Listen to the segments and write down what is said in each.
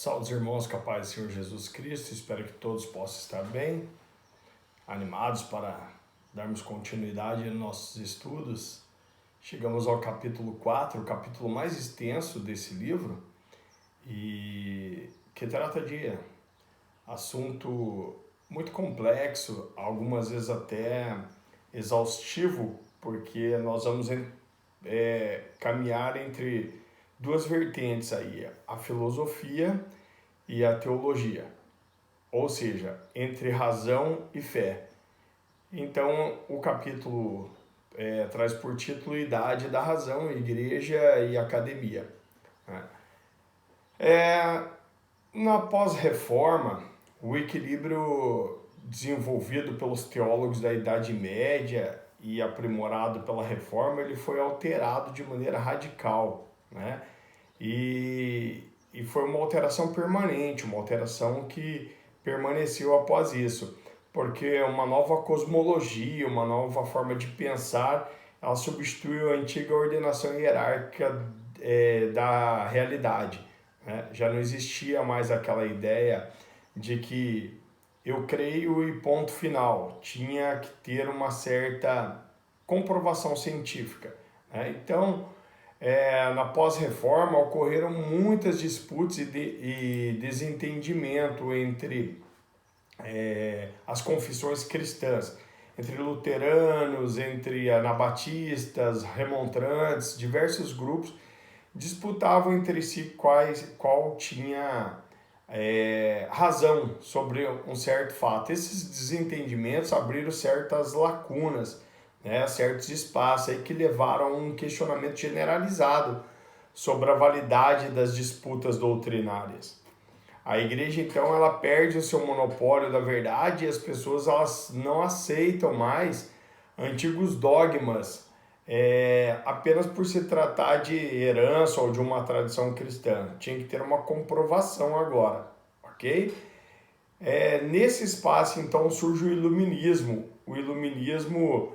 Salve irmãos, com a paz do Senhor Jesus Cristo, espero que todos possam estar bem, animados para darmos continuidade nos nossos estudos. Chegamos ao capítulo 4, o capítulo mais extenso desse livro, e que trata de assunto muito complexo, algumas vezes até exaustivo, porque nós vamos caminhar entre duas vertentes aí, a filosofia e a teologia, ou seja, entre razão e fé. Então, o capítulo traz por título Idade da Razão, Igreja e Academia. Na pós-reforma, o equilíbrio desenvolvido pelos teólogos da Idade Média e aprimorado pela reforma, ele foi alterado de maneira radical, né? E foi uma alteração permanente, uma alteração que permaneceu após isso, porque uma nova cosmologia, uma nova forma de pensar, ela substituiu a antiga ordenação hierárquica da realidade, né? Já não existia mais aquela ideia de que eu creio e ponto final, tinha que ter uma certa comprovação científica, né? Então, na pós-reforma ocorreram muitas disputas e desentendimento entre as confissões cristãs, entre luteranos, entre anabatistas, remontrantes, diversos grupos disputavam entre si qual tinha razão sobre um certo fato. Esses desentendimentos abriram certas lacunas, né, certos espaços aí que levaram a um questionamento generalizado sobre a validade das disputas doutrinárias. A igreja, então, ela perde o seu monopólio da verdade e as pessoas elas não aceitam mais antigos dogmas apenas por se tratar de herança ou de uma tradição cristã. Tinha que ter uma comprovação agora, ok? Nesse espaço, então, surge o iluminismo. O iluminismo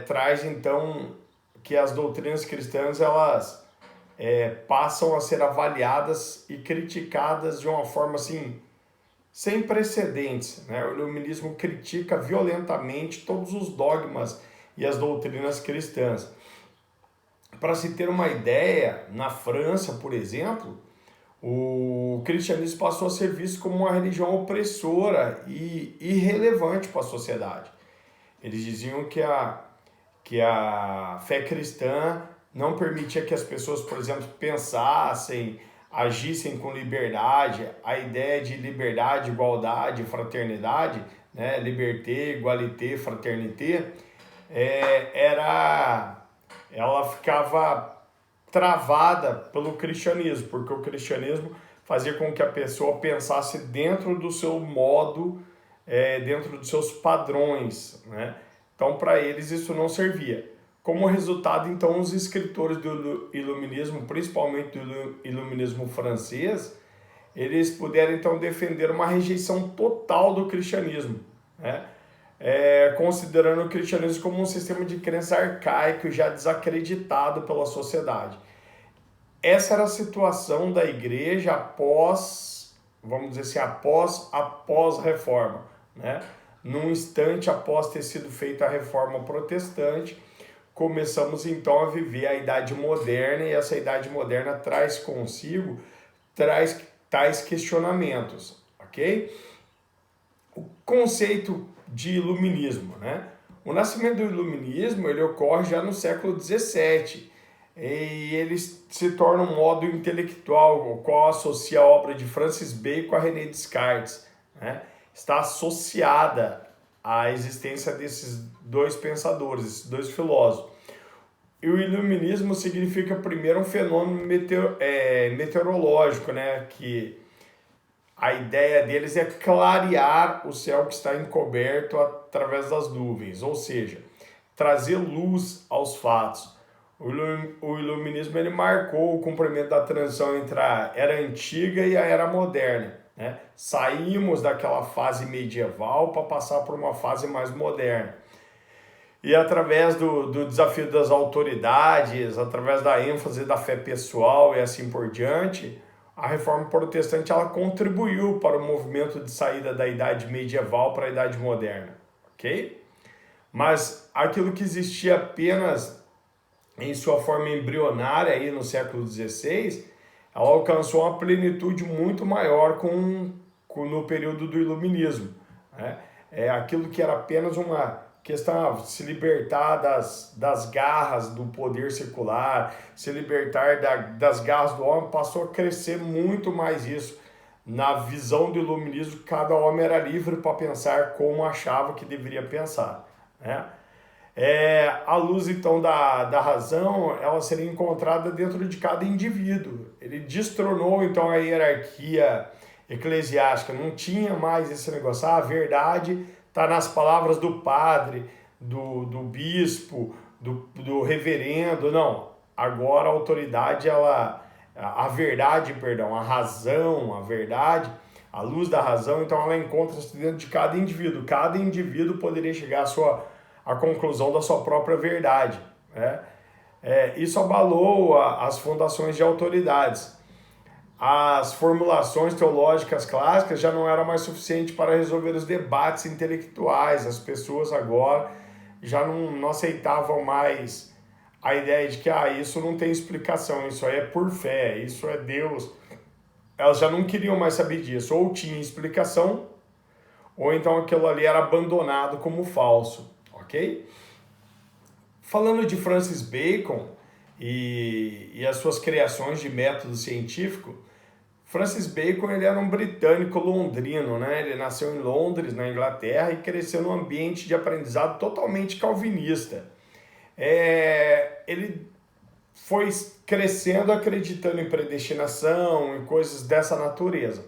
traz, então, que as doutrinas cristãs, elas passam a ser avaliadas e criticadas de uma forma, assim, sem precedentes, né? O iluminismo critica violentamente todos os dogmas e as doutrinas cristãs. Para se ter uma ideia, na França, por exemplo, o cristianismo passou a ser visto como uma religião opressora e irrelevante para a sociedade. Eles diziam que a fé cristã não permitia que as pessoas, por exemplo, pensassem, agissem com liberdade. A ideia de liberdade, igualdade, fraternidade, né? Liberté, égalité, fraternité, ela ficava travada pelo cristianismo, porque o cristianismo fazia com que a pessoa pensasse dentro do seu modo, dentro dos seus padrões, né? Então, para eles, isso não servia. Como resultado, então, os escritores do iluminismo, principalmente do iluminismo francês, eles puderam, então, defender uma rejeição total do cristianismo, né? Considerando o cristianismo como um sistema de crença arcaico já desacreditado pela sociedade. Essa era a situação da igreja após, vamos dizer assim, após a pós-reforma, né? Num instante após ter sido feita a reforma protestante, começamos então a viver a Idade Moderna, e essa Idade Moderna traz consigo tais questionamentos, ok? O conceito de iluminismo, né? O nascimento do iluminismo ele ocorre já no século XVII e ele se torna um modo intelectual, o qual associa a obra de Francis Bacon a René Descartes, né? Está associada à existência desses dois pensadores, esses dois filósofos. E o iluminismo significa primeiro um fenômeno meteorológico, né? Que a ideia deles é clarear o céu que está encoberto através das nuvens, ou seja, trazer luz aos fatos. O iluminismo ele marcou o cumprimento da transição entre a era antiga e a era moderna, né? Saímos daquela fase medieval para passar por uma fase mais moderna. E através do desafio das autoridades, através da ênfase da fé pessoal e assim por diante, a Reforma Protestante ela contribuiu para o movimento de saída da Idade Medieval para a Idade Moderna, ok? Mas aquilo que existia apenas em sua forma embrionária aí no século XVI, ela alcançou uma plenitude muito maior no período do Iluminismo, né? Aquilo que era apenas uma questão de se libertar das garras do poder secular, se libertar das garras do homem, passou a crescer muito mais isso. Na visão do Iluminismo, cada homem era livre para pensar como achava que deveria pensar, né? A luz, então, da razão, ela seria encontrada dentro de cada indivíduo. Ele destronou, então, a hierarquia eclesiástica. Não tinha mais esse negócio. A verdade está nas palavras do padre, do bispo, do reverendo. Não. Agora a autoridade, a verdade, perdão, a razão, a verdade, a luz da razão, então ela encontra-se dentro de cada indivíduo. Cada indivíduo poderia chegar à conclusão da sua própria verdade, né? Isso abalou as fundações de autoridades. As formulações teológicas clássicas já não eram mais suficientes para resolver os debates intelectuais. As pessoas agora já não aceitavam mais a ideia de que isso não tem explicação, isso aí é por fé, isso é Deus. Elas já não queriam mais saber disso. Ou tinha explicação, ou então aquilo ali era abandonado como falso. Ok? Falando de Francis Bacon e as suas criações de método científico, Francis Bacon ele era um britânico londrino, né? Ele nasceu em Londres, na Inglaterra, e cresceu num ambiente de aprendizado totalmente calvinista. Ele foi crescendo acreditando em predestinação, em coisas dessa natureza.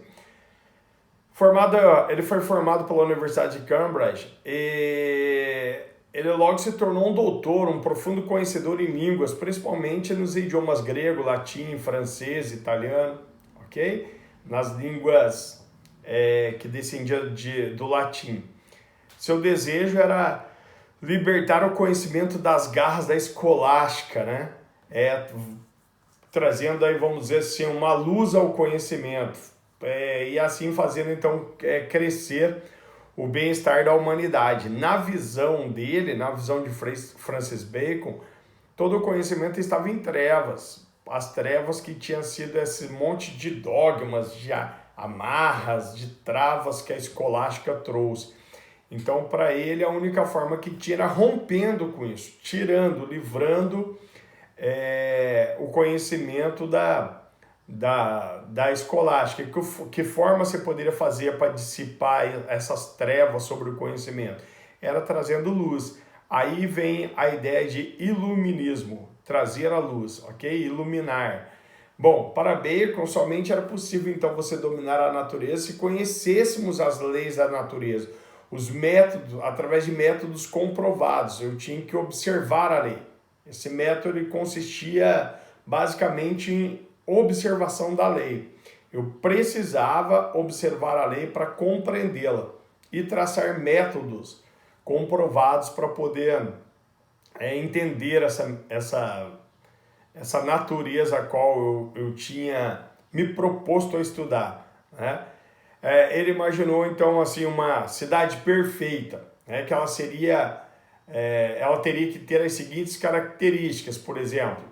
Ele foi formado pela Universidade de Cambridge e ele logo se tornou um doutor, um profundo conhecedor em línguas, principalmente nos idiomas grego, latim, francês, italiano, ok? Nas línguas que descendiam do latim. Seu desejo era libertar o conhecimento das garras da escolástica, né? Trazendo aí, vamos dizer assim, uma luz ao conhecimento. E assim fazendo então crescer o bem-estar da humanidade. Na visão dele, na visão de Francis Bacon, todo o conhecimento estava em trevas. As trevas que tinham sido esse monte de dogmas, de amarras, de travas que a escolástica trouxe. Então, para ele, a única forma que tinha era rompendo com isso, tirando, livrando o conhecimento da escolástica. Que forma você poderia fazer para dissipar essas trevas sobre o conhecimento? Era trazendo luz. Aí vem a ideia de iluminismo, trazer a luz, ok? Iluminar. Bom, para Bacon somente era possível então você dominar a natureza se conhecêssemos as leis da natureza, os métodos, através de métodos comprovados. Eu tinha que observar a lei. Esse método consistia basicamente em observação da lei. Eu precisava observar a lei para compreendê-la e traçar métodos comprovados para poder entender essa natureza a qual eu tinha me proposto a estudar, né? Ele imaginou então assim uma cidade perfeita, né? Que ela teria que ter as seguintes características, por exemplo,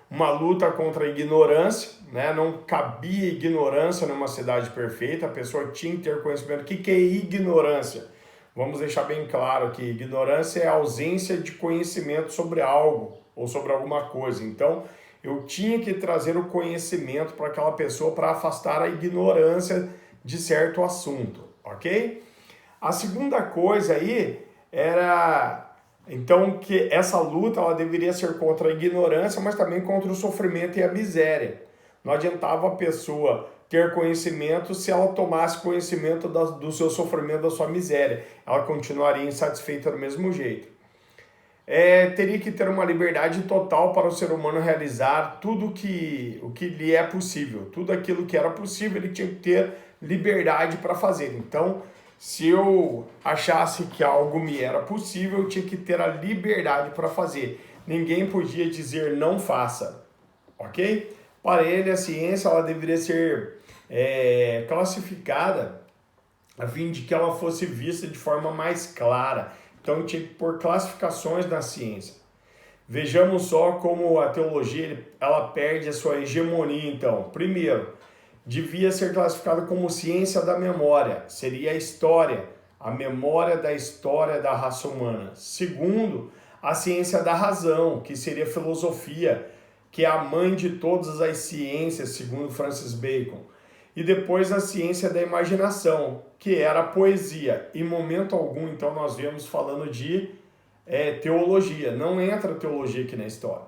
uma luta contra a ignorância, né? Não cabia ignorância numa cidade perfeita, a pessoa tinha que ter conhecimento. O que é ignorância? Vamos deixar bem claro que ignorância é a ausência de conhecimento sobre algo ou sobre alguma coisa. Então, eu tinha que trazer o conhecimento para aquela pessoa para afastar a ignorância de certo assunto, ok? A segunda coisa aí era então que essa luta ela deveria ser contra a ignorância, mas também contra o sofrimento e a miséria. Não adiantava a pessoa ter conhecimento se ela tomasse conhecimento do seu sofrimento, da sua miséria. Ela continuaria insatisfeita do mesmo jeito. Teria que ter uma liberdade total para o ser humano realizar tudo o que lhe é possível. Tudo aquilo que era possível, ele tinha que ter liberdade para fazer. Então, se eu achasse que algo me era possível, eu tinha que ter a liberdade para fazer. Ninguém podia dizer não faça, ok? Para ele, a ciência ela deveria ser classificada a fim de que ela fosse vista de forma mais clara. Então tinha que pôr classificações na ciência. Vejamos só como a teologia ela perde a sua hegemonia. Então, primeiro, devia ser classificada como ciência da memória, seria a história, a memória da história da raça humana. Segundo, a ciência da razão, que seria a filosofia, que é a mãe de todas as ciências, segundo Francis Bacon. E depois a ciência da imaginação, que era a poesia. Em momento algum, então, nós vemos falando de teologia. Não entra teologia aqui na história,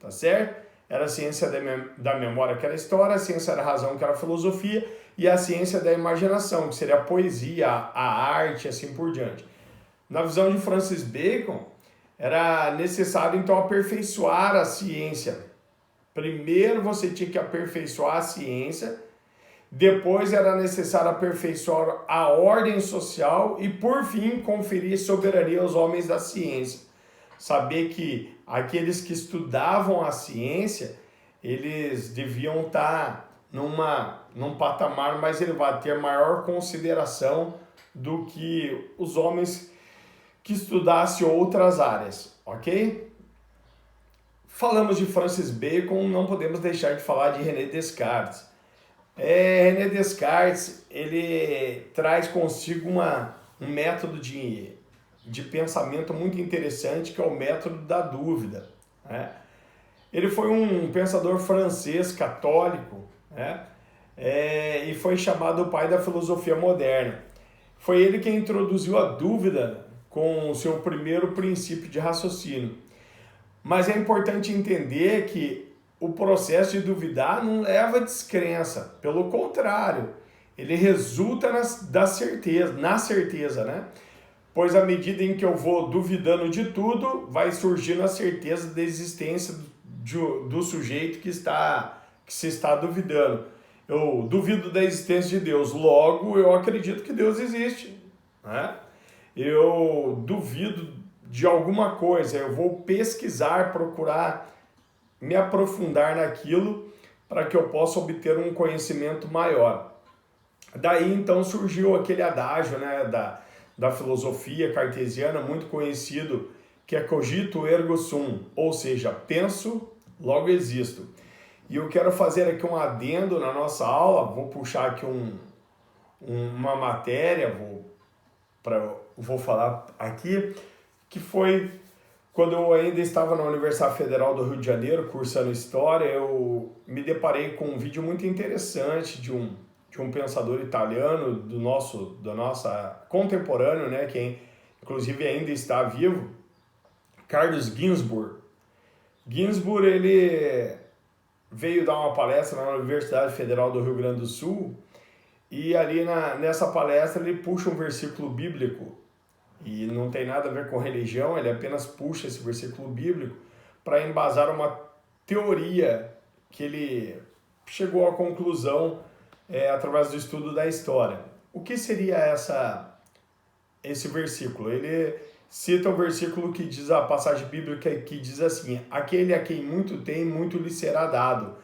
tá certo? Era a ciência da memória, que era a história, a ciência da razão, que era a filosofia, e a ciência da imaginação, que seria a poesia, a arte, assim por diante. Na visão de Francis Bacon, era necessário, então, aperfeiçoar a ciência. Primeiro você tinha que aperfeiçoar a ciência, depois era necessário aperfeiçoar a ordem social e, por fim, conferir soberania aos homens da ciência. Saber que aqueles que estudavam a ciência, eles deviam estar num patamar mais elevado, ter maior consideração do que os homens que estudassem outras áreas, ok? Falamos de Francis Bacon, não podemos deixar de falar de René Descartes. René Descartes, ele traz consigo um método de pensamento muito interessante, que é o método da dúvida, né? Ele foi um pensador francês católico, né? E foi chamado o pai da filosofia moderna. Foi ele quem introduziu a dúvida com o seu primeiro princípio de raciocínio. Mas é importante entender que o processo de duvidar não leva a descrença, pelo contrário, ele resulta na certeza, né? Pois à medida em que eu vou duvidando de tudo, vai surgindo a certeza da existência do sujeito que se está duvidando. Eu duvido da existência de Deus, logo eu acredito que Deus existe, né? Eu duvido de alguma coisa, eu vou pesquisar, procurar me aprofundar naquilo para que eu possa obter um conhecimento maior. Daí então surgiu aquele adágio, né, da filosofia cartesiana muito conhecido, que é cogito ergo sum, ou seja, penso, logo existo. E eu quero fazer aqui um adendo na nossa aula, vou puxar aqui uma matéria, vou falar aqui, que foi quando eu ainda estava na Universidade Federal do Rio de Janeiro, cursando História, eu me deparei com um vídeo muito interessante de um pensador italiano da nossa contemporâneo, né, que inclusive ainda está vivo, Carlos Ginzburg. Ginzburg, ele veio dar uma palestra na Universidade Federal do Rio Grande do Sul e ali nessa palestra ele puxa um versículo bíblico. E não tem nada a ver com religião, ele apenas puxa esse versículo bíblico para embasar uma teoria que ele chegou à conclusão através do estudo da história. O que seria esse versículo? Ele cita um versículo que diz, a passagem bíblica que diz assim: aquele a quem muito tem, muito lhe será dado.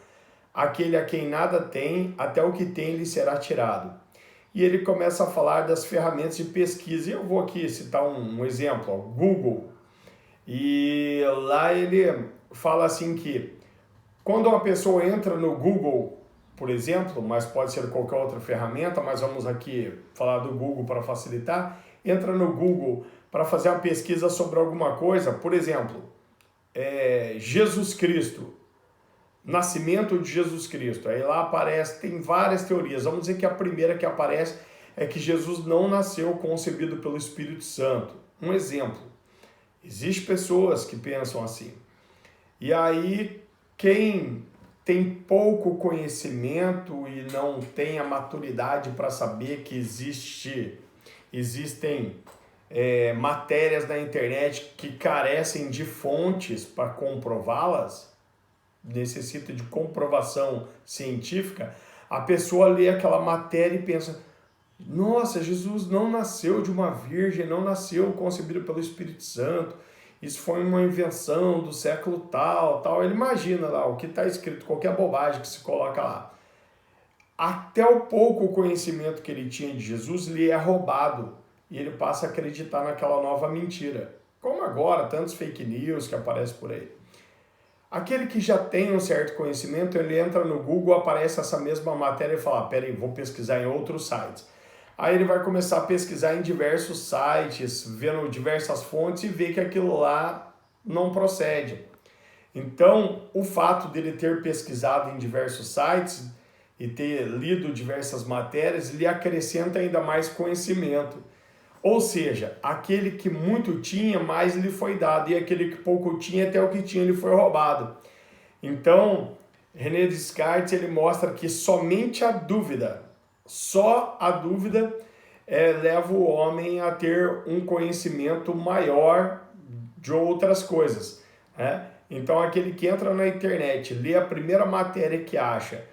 Aquele a quem nada tem, até o que tem lhe será tirado. E ele começa a falar das ferramentas de pesquisa. E eu vou aqui citar um exemplo, Google. E lá ele fala assim que quando uma pessoa entra no Google, por exemplo, mas pode ser qualquer outra ferramenta, mas vamos aqui falar do Google para facilitar, entra no Google para fazer uma pesquisa sobre alguma coisa, por exemplo, Jesus Cristo, nascimento de Jesus Cristo. Aí lá aparece, tem várias teorias. Vamos dizer que a primeira que aparece é que Jesus não nasceu concebido pelo Espírito Santo. Um exemplo. Existem pessoas que pensam assim. E aí, quem tem pouco conhecimento e não tem a maturidade para saber que existem matérias na internet que carecem de fontes para comprová-las, necessita de comprovação científica, a pessoa lê aquela matéria e pensa: nossa, Jesus não nasceu de uma virgem, não nasceu concebido pelo Espírito Santo, isso foi uma invenção do século tal, tal. Ele imagina lá o que está escrito, qualquer bobagem que se coloca lá. Até o pouco conhecimento que ele tinha de Jesus lhe é roubado e ele passa a acreditar naquela nova mentira. Como agora, tantos fake news que aparecem por aí. Aquele que já tem um certo conhecimento, ele entra no Google, aparece essa mesma matéria e fala, peraí, vou pesquisar em outros sites. Aí ele vai começar a pesquisar em diversos sites, vendo diversas fontes e vê que aquilo lá não procede. Então, o fato dele ter pesquisado em diversos sites e ter lido diversas matérias, lhe acrescenta ainda mais conhecimento. Ou seja, aquele que muito tinha, mais lhe foi dado, e aquele que pouco tinha, até o que tinha lhe foi roubado. Então, René Descartes ele mostra que somente a dúvida, só a dúvida leva o homem a ter um conhecimento maior de outras coisas, né? Então, aquele que entra na internet, lê a primeira matéria que acha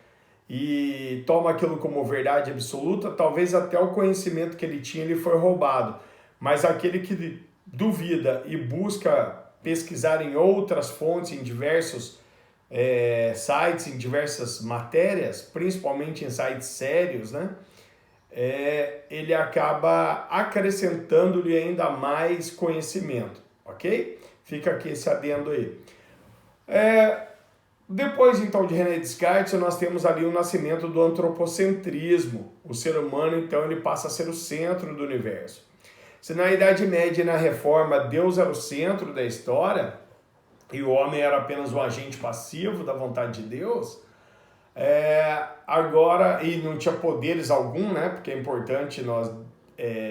e toma aquilo como verdade absoluta, talvez até o conhecimento que ele tinha ele foi roubado. Mas aquele que duvida e busca pesquisar em outras fontes, em diversos sites, em diversas matérias, principalmente em sites sérios, né? Ele acaba acrescentando-lhe ainda mais conhecimento, ok? Fica aqui esse adendo aí. Depois, então, de René Descartes, nós temos ali o nascimento do antropocentrismo. O ser humano, então, ele passa a ser o centro do universo. Se na Idade Média e na Reforma Deus era o centro da história e o homem era apenas um agente passivo da vontade de Deus, agora, e não tinha poderes algum, né? Porque é importante nós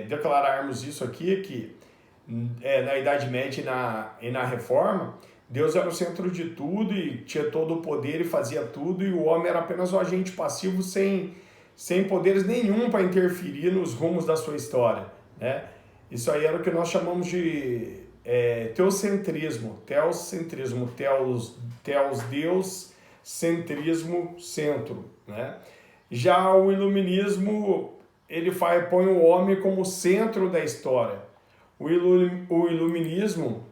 declararmos isso aqui, que na Idade Média e na Reforma, Deus era o centro de tudo e tinha todo o poder e fazia tudo, e o homem era apenas um agente passivo sem poderes nenhum para interferir nos rumos da sua história, né? Isso aí era o que nós chamamos de teocentrismo, teos Deus, centrismo, centro, né? Já o iluminismo, ele põe o homem como centro da história. O iluminismo,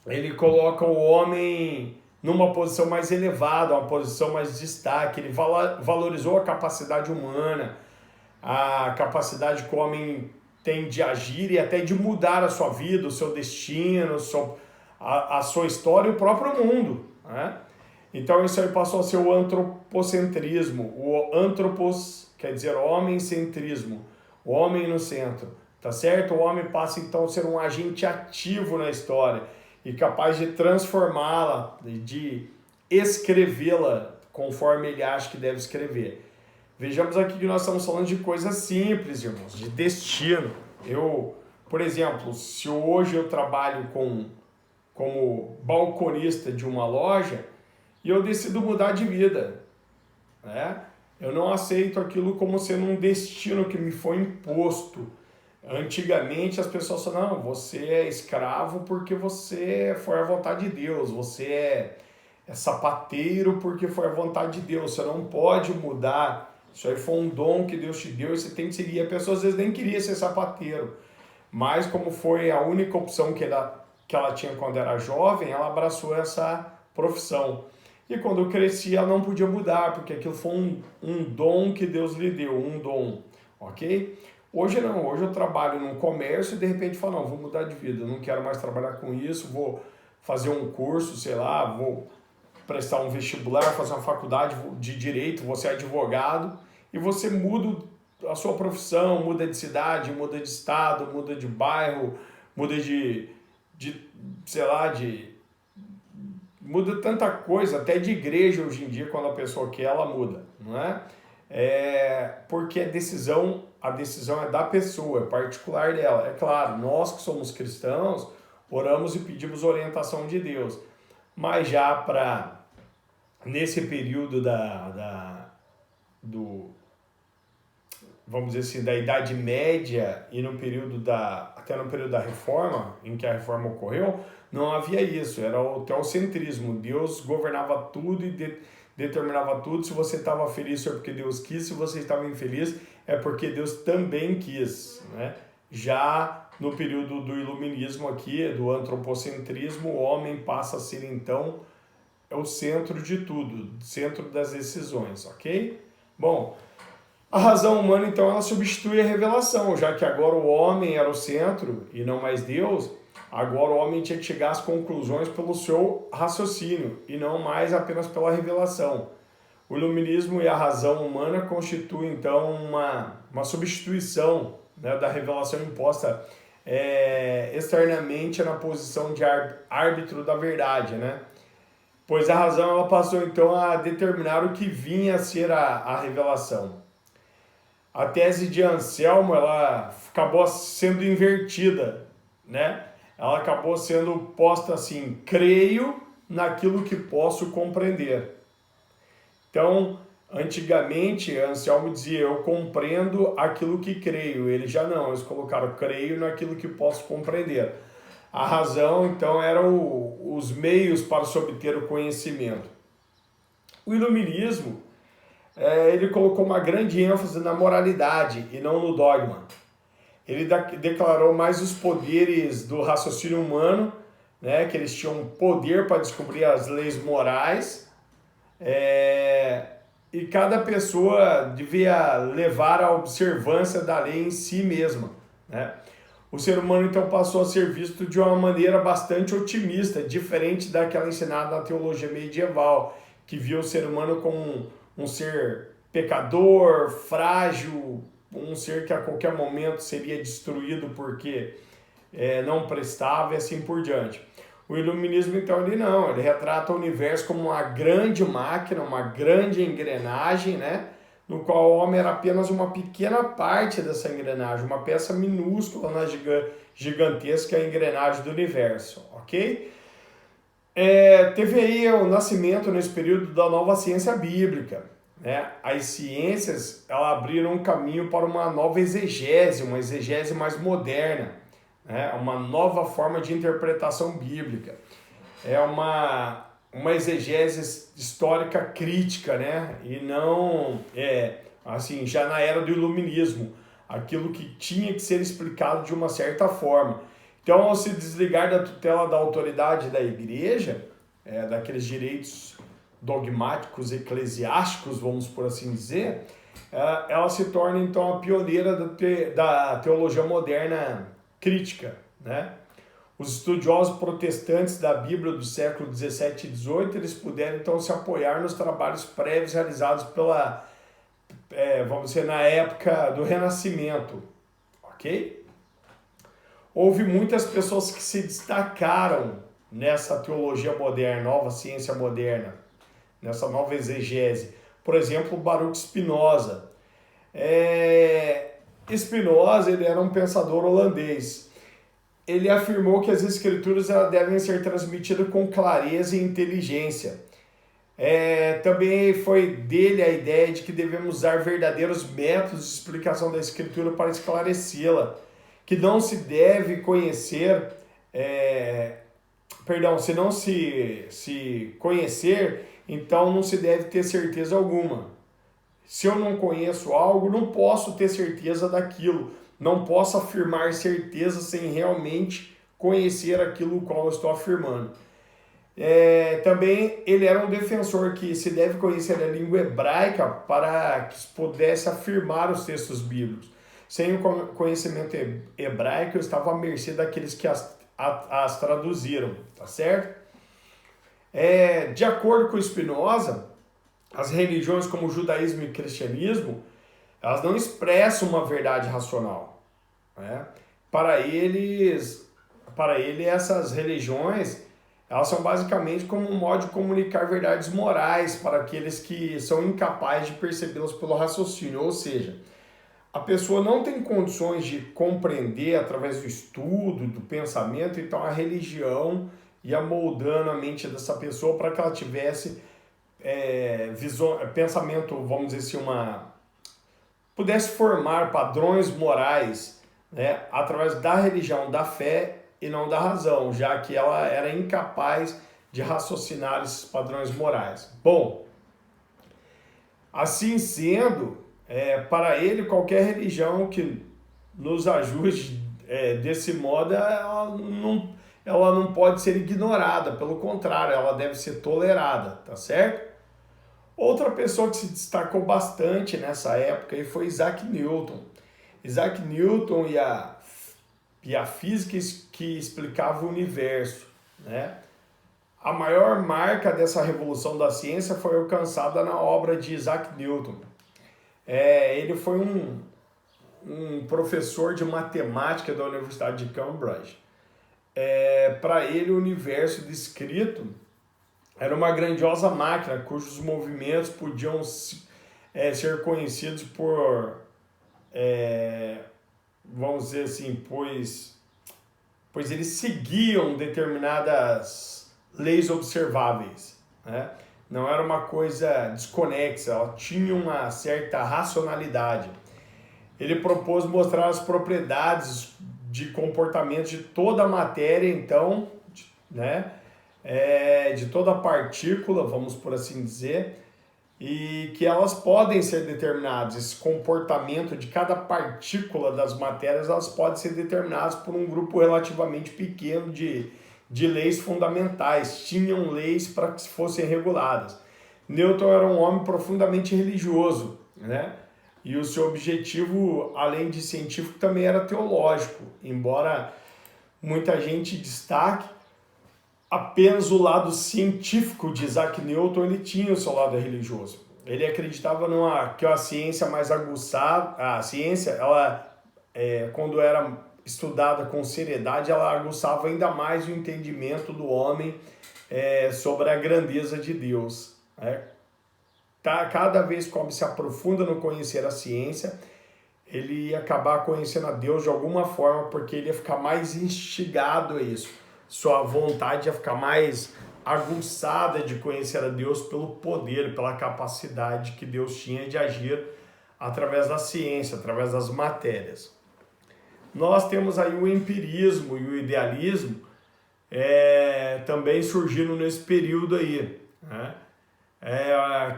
ele coloca o homem numa posição mais elevada, uma posição mais de destaque. Ele valorizou a capacidade humana, a capacidade que o homem tem de agir e até de mudar a sua vida, o seu destino, a sua história e o próprio mundo, né? Então isso aí passou a ser o antropocentrismo. O antropos quer dizer homem-centrismo, o homem no centro, tá certo? O homem passa então a ser um agente ativo na história e capaz de transformá-la, de escrevê-la conforme ele acha que deve escrever. Vejamos aqui que nós estamos falando de coisas simples, irmãos, de destino. Por exemplo, se hoje eu trabalho como balconista de uma loja e eu decido mudar de vida, né? Eu não aceito aquilo como sendo um destino que me foi imposto. Antigamente as pessoas falavam, não, você é escravo porque você foi à vontade de Deus, você é sapateiro porque foi à vontade de Deus, você não pode mudar, isso aí foi um dom que Deus te deu e você tem que seguir. A pessoa às vezes nem queria ser sapateiro, mas como foi a única opção que ela tinha quando era jovem, ela abraçou essa profissão. E quando eu cresci, ela não podia mudar, porque aquilo foi um dom que Deus lhe deu, um dom, ok? Hoje não, hoje eu trabalho num comércio e de repente falo, não, vou mudar de vida, eu não quero mais trabalhar com isso, vou fazer um curso, sei lá, vou prestar um vestibular, fazer uma faculdade de direito, vou ser advogado, e você muda a sua profissão, muda de cidade, muda de estado, muda de bairro, muda sei lá, muda tanta coisa, até de igreja hoje em dia, quando a pessoa quer, ela muda, não é? Porque a decisão é da pessoa, é particular dela. É claro, nós que somos cristãos, oramos e pedimos orientação de Deus. Mas já nesse período vamos dizer assim, da Idade Média e até no período da Reforma, em que a Reforma ocorreu, não havia isso, era o teocentrismo. Deus governava tudo e determinava tudo. Se você estava feliz foi porque Deus quis, se você estava infeliz é porque Deus também quis, né? Já no período do iluminismo aqui, do antropocentrismo, o homem passa a ser então o centro de tudo, centro das decisões, ok? Bom, a razão humana então ela substitui a revelação, já que agora o homem era o centro e não mais Deus, agora o homem tinha que chegar às conclusões pelo seu raciocínio e não mais apenas pela revelação. O iluminismo e a razão humana constituem então uma substituição, né, da revelação imposta externamente na posição de árbitro da verdade, né? Pois a razão ela passou então a determinar o que vinha a ser a revelação. A tese de Anselmo ela acabou sendo invertida, né? Ela acabou sendo posta assim: creio naquilo que posso compreender. Então, antigamente, Anselmo dizia: eu compreendo aquilo que creio. Ele já não, eles colocaram: creio naquilo que posso compreender. A razão, então, eram os meios para se obter o conhecimento. O iluminismo, ele colocou uma grande ênfase na moralidade e não no dogma. Ele declarou mais os poderes do raciocínio humano, né, que eles tinham poder para descobrir as leis morais, e cada pessoa devia levar a observância da lei em si mesma, né? O ser humano então passou a ser visto de uma maneira bastante otimista, diferente daquela ensinada na teologia medieval, que via o ser humano como um ser pecador, frágil, um ser que a qualquer momento seria destruído porque não prestava e assim por diante. O iluminismo então ele retrata o universo como uma grande máquina, uma grande engrenagem, né? No qual o homem era apenas uma pequena parte dessa engrenagem, uma peça minúscula na gigantesca engrenagem do universo, ok? Teve aí o nascimento nesse período da nova ciência bíblica, né? As ciências elas abriram um caminho para uma nova exegese, uma exegese mais moderna, né? Uma nova forma de interpretação bíblica. É uma exegese histórica crítica, né? E não, assim, já na era do iluminismo, aquilo que tinha que ser explicado de uma certa forma. Então, ao se desligar da tutela da autoridade da igreja, daqueles direitos dogmáticos eclesiásticos, vamos por assim dizer, ela se torna então a pioneira da teologia moderna crítica, né? Os estudiosos protestantes da Bíblia do século 17 e 18, eles puderam então se apoiar nos trabalhos prévios realizados vamos dizer, na época do Renascimento, ok? Houve muitas pessoas que se destacaram nessa teologia moderna, nova ciência moderna, nessa nova exegese. Por exemplo, Baruch Spinoza. Spinoza, ele era um pensador holandês. Ele afirmou que as escrituras devem ser transmitidas com clareza e inteligência. Também foi dele a ideia de que devemos usar verdadeiros métodos de explicação da escritura para esclarecê-la, que não se deve conhecer, se não se conhecer, então não se deve ter certeza alguma. Se eu não conheço algo, não posso ter certeza daquilo. Não posso afirmar certeza sem realmente conhecer aquilo qual eu estou afirmando. Também ele era um defensor que se deve conhecer a língua hebraica para que se pudesse afirmar os textos bíblicos. Sem o conhecimento hebraico, eu estava à mercê daqueles que as traduziram, tá certo? De acordo com Spinoza, as religiões como o judaísmo e o cristianismo, elas não expressam uma verdade racional, né? Para ele, essas religiões, elas são basicamente como um modo de comunicar verdades morais para aqueles que são incapazes de percebê-las pelo raciocínio. Ou seja, a pessoa não tem condições de compreender através do estudo, do pensamento, então a religião ia moldando a mente dessa pessoa para que ela tivesse pensamento, vamos dizer assim, pudesse formar padrões morais, né, através da religião, da fé e não da razão, já que ela era incapaz de raciocinar esses padrões morais. Bom, assim sendo, para ele, qualquer religião que nos ajude Desse modo, ela não pode ser ignorada, pelo contrário, ela deve ser tolerada, tá certo? Outra pessoa que se destacou bastante nessa época aí foi Isaac Newton. Isaac Newton e a física que explicava o universo, né? A maior marca dessa revolução da ciência foi alcançada na obra de Isaac Newton. Ele foi um professor de matemática da Universidade de Cambridge. Para ele, o universo descrito era uma grandiosa máquina cujos movimentos podiam ser conhecidos por, vamos dizer assim, pois eles seguiam determinadas leis observáveis, né? Não era uma coisa desconexa, ela tinha uma certa racionalidade. Ele propôs mostrar as propriedades de comportamento de toda a matéria, então, né? De toda a partícula, vamos por assim dizer, e que elas podem ser determinadas. Esse comportamento de cada partícula das matérias, elas podem ser determinadas por um grupo relativamente pequeno de leis fundamentais. Tinham leis para que fossem reguladas. Newton era um homem profundamente religioso, né? E o seu objetivo, além de científico, também era teológico, embora muita gente destaque apenas o lado científico de Isaac Newton, ele tinha o seu lado religioso. Ele acreditava que a ciência mais aguçada, a ciência, ela, quando era estudada com seriedade, ela aguçava ainda mais o entendimento do homem sobre a grandeza de Deus. Cada vez que o homem se aprofunda no conhecer a ciência, ele ia acabar conhecendo a Deus de alguma forma, porque ele ia ficar mais instigado a isso. Sua vontade ia ficar mais aguçada de conhecer a Deus pelo poder, pela capacidade que Deus tinha de agir através da ciência, através das matérias. Nós temos aí o empirismo e o idealismo também surgindo nesse período aí, né?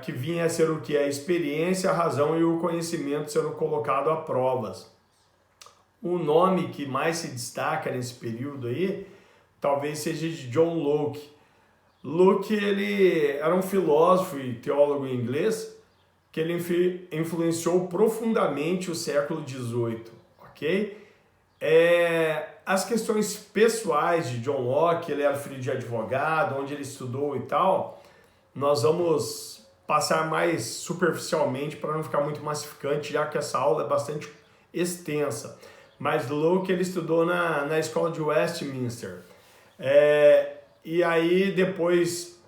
Que vinha a ser o que? A experiência, a razão e o conhecimento sendo colocado a provas. O nome que mais se destaca nesse período aí talvez seja de John Locke. Locke, ele era um filósofo e teólogo inglês que ele influenciou profundamente o século XVIII, ok? As questões pessoais de John Locke, ele era filho de advogado, onde ele estudou e tal, nós vamos passar mais superficialmente para não ficar muito massificante, já que essa aula é bastante extensa. Mas Locke, ele estudou na escola de Westminster. E aí depois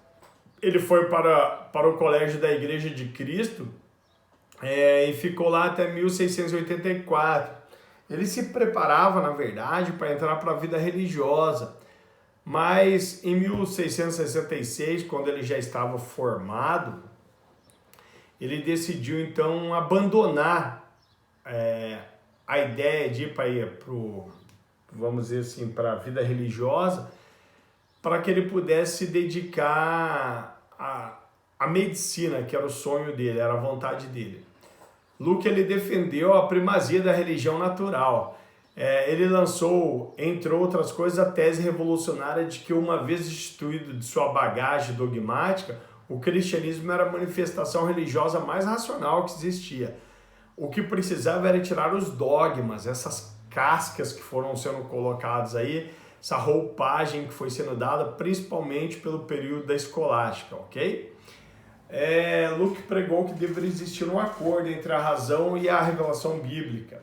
ele foi para o colégio da Igreja de Cristo e ficou lá até 1684. Ele se preparava, na verdade, para entrar para a vida religiosa, mas em 1666, quando ele já estava formado, ele decidiu então abandonar a ideia de ir vamos dizer assim, para a vida religiosa, para que ele pudesse se dedicar à medicina, que era o sonho dele, era a vontade dele. Locke, ele defendeu a primazia da religião natural. Ele lançou, entre outras coisas, a tese revolucionária de que, uma vez destituído de sua bagagem dogmática, o cristianismo era a manifestação religiosa mais racional que existia. O que precisava era tirar os dogmas, essas cascas que foram sendo colocadas aí, essa roupagem que foi sendo dada principalmente pelo período da escolástica, ok? Locke pregou que deveria existir um acordo entre a razão e a revelação bíblica.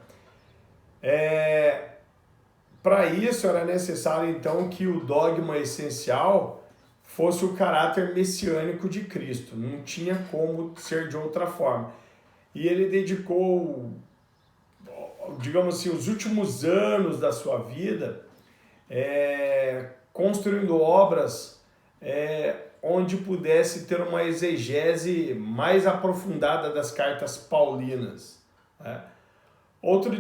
Para isso era necessário então que o dogma essencial fosse o caráter messiânico de Cristo, não tinha como ser de outra forma. E ele dedicou, digamos assim, os últimos anos da sua vida construindo obras onde pudesse ter uma exegese mais aprofundada das cartas paulinas. Outro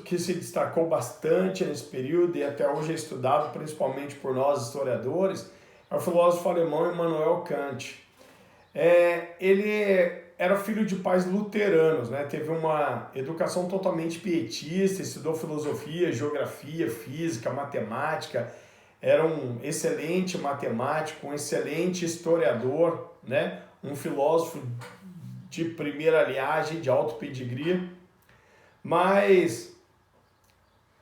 que se destacou bastante nesse período e até hoje é estudado principalmente por nós historiadores é o filósofo alemão Immanuel Kant. Ele era filho de pais luteranos, né? Teve uma educação totalmente pietista, estudou filosofia, geografia, física, matemática, era um excelente matemático, um excelente historiador, né? Um filósofo de primeira linhagem, de alto pedigree, mas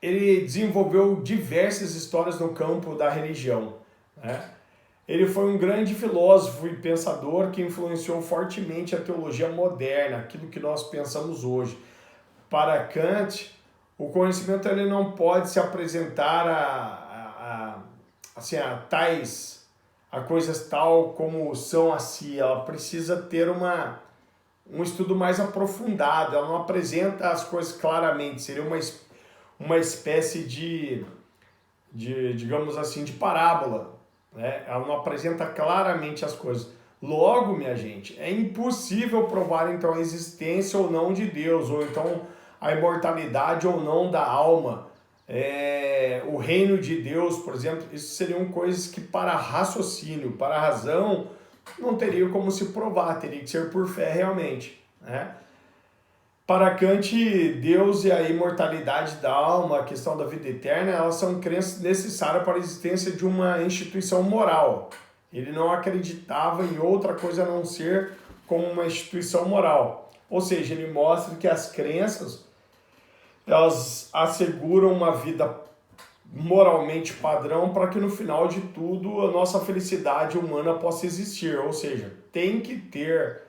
ele desenvolveu diversas histórias no campo da religião, né? Ele foi um grande filósofo e pensador que influenciou fortemente a teologia moderna, aquilo que nós pensamos hoje. Para Kant, o conhecimento ele não pode se apresentar a coisas tal como são assim. Ela precisa ter um estudo mais aprofundado. Ela não apresenta as coisas claramente. Seria uma espécie digamos assim, de parábola, né? Ela não apresenta claramente as coisas. Logo, minha gente, é impossível provar então a existência ou não de Deus, ou então a imortalidade ou não da alma, o reino de Deus, por exemplo. Isso seriam coisas que para raciocínio, para razão, não teria como se provar, teria que ser por fé realmente, né? Para Kant, Deus e a imortalidade da alma, a questão da vida eterna, elas são crenças necessárias para a existência de uma instituição moral. Ele não acreditava em outra coisa a não ser como uma instituição moral. Ou seja, ele mostra que as crenças, elas asseguram uma vida moralmente padrão para que no final de tudo a nossa felicidade humana possa existir. Ou seja,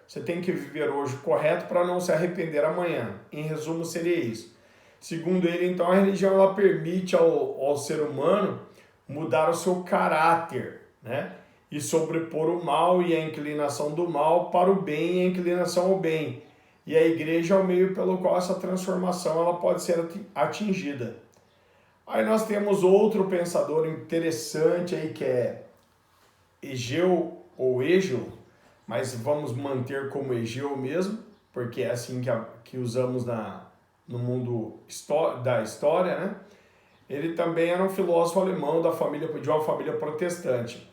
você tem que viver hoje correto para não se arrepender amanhã. Em resumo, seria isso. Segundo ele, então, a religião ela permite ao ser humano mudar o seu caráter, né? E sobrepor o mal e a inclinação do mal para o bem e a inclinação ao bem. E a igreja é o meio pelo qual essa transformação ela pode ser atingida. Aí nós temos outro pensador interessante aí que é Egeu ou Hegel, mas vamos manter como Egeu mesmo, porque é assim que usamos no mundo da história, né? Ele também era um filósofo alemão de uma família protestante,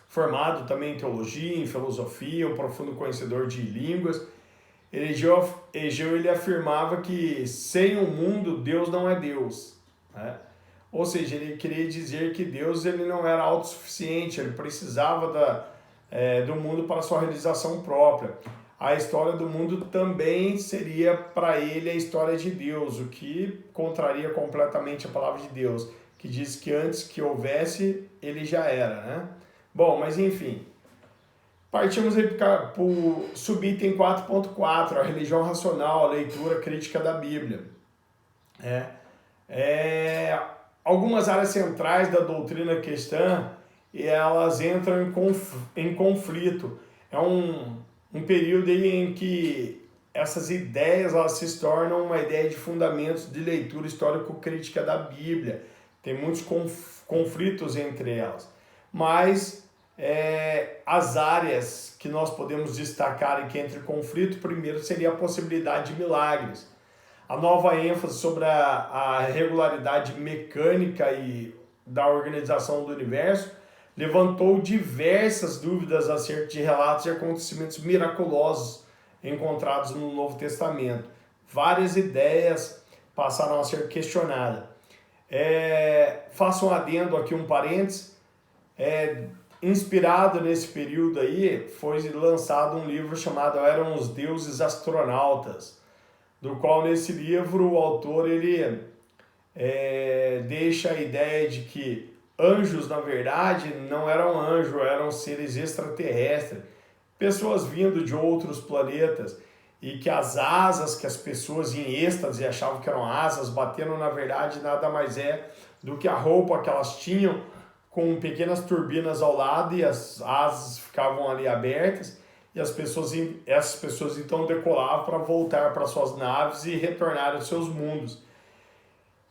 formado também em teologia, em filosofia, um profundo conhecedor de línguas. Egeu ele afirmava que sem o mundo, Deus não é Deus, né? Ou seja, ele queria dizer que Deus ele não era autossuficiente, ele precisava do mundo para sua realização própria. A história do mundo também seria para ele a história de Deus, o que contraria completamente a palavra de Deus, que diz que antes que houvesse, ele já era, né? Bom, mas enfim, partimos aí para o subitem 4.4, a religião racional, a leitura crítica da Bíblia. Algumas áreas centrais da doutrina cristã, elas entram em conflito. É um período aí em que essas ideias elas se tornam uma ideia de fundamentos de leitura histórico-crítica da Bíblia. Tem muitos conflitos entre elas. Mas as áreas que nós podemos destacar e que entram em conflito, primeiro seria a possibilidade de milagres. A nova ênfase sobre a regularidade mecânica e da organização do universo levantou diversas dúvidas acerca de relatos e acontecimentos miraculosos encontrados no Novo Testamento. Várias ideias passaram a ser questionadas. Faço um adendo aqui, um parênteses. Inspirado nesse período aí, foi lançado um livro chamado Eram os Deuses Astronautas, do qual nesse livro o autor ele deixa a ideia de que anjos, na verdade, não eram anjos, eram seres extraterrestres, pessoas vindo de outros planetas, e que as asas que as pessoas em êxtase achavam que eram asas, batendo, na verdade, nada mais é do que a roupa que elas tinham, com pequenas turbinas ao lado, e as asas ficavam ali abertas, e essas pessoas então decolavam para voltar para suas naves e retornar aos seus mundos.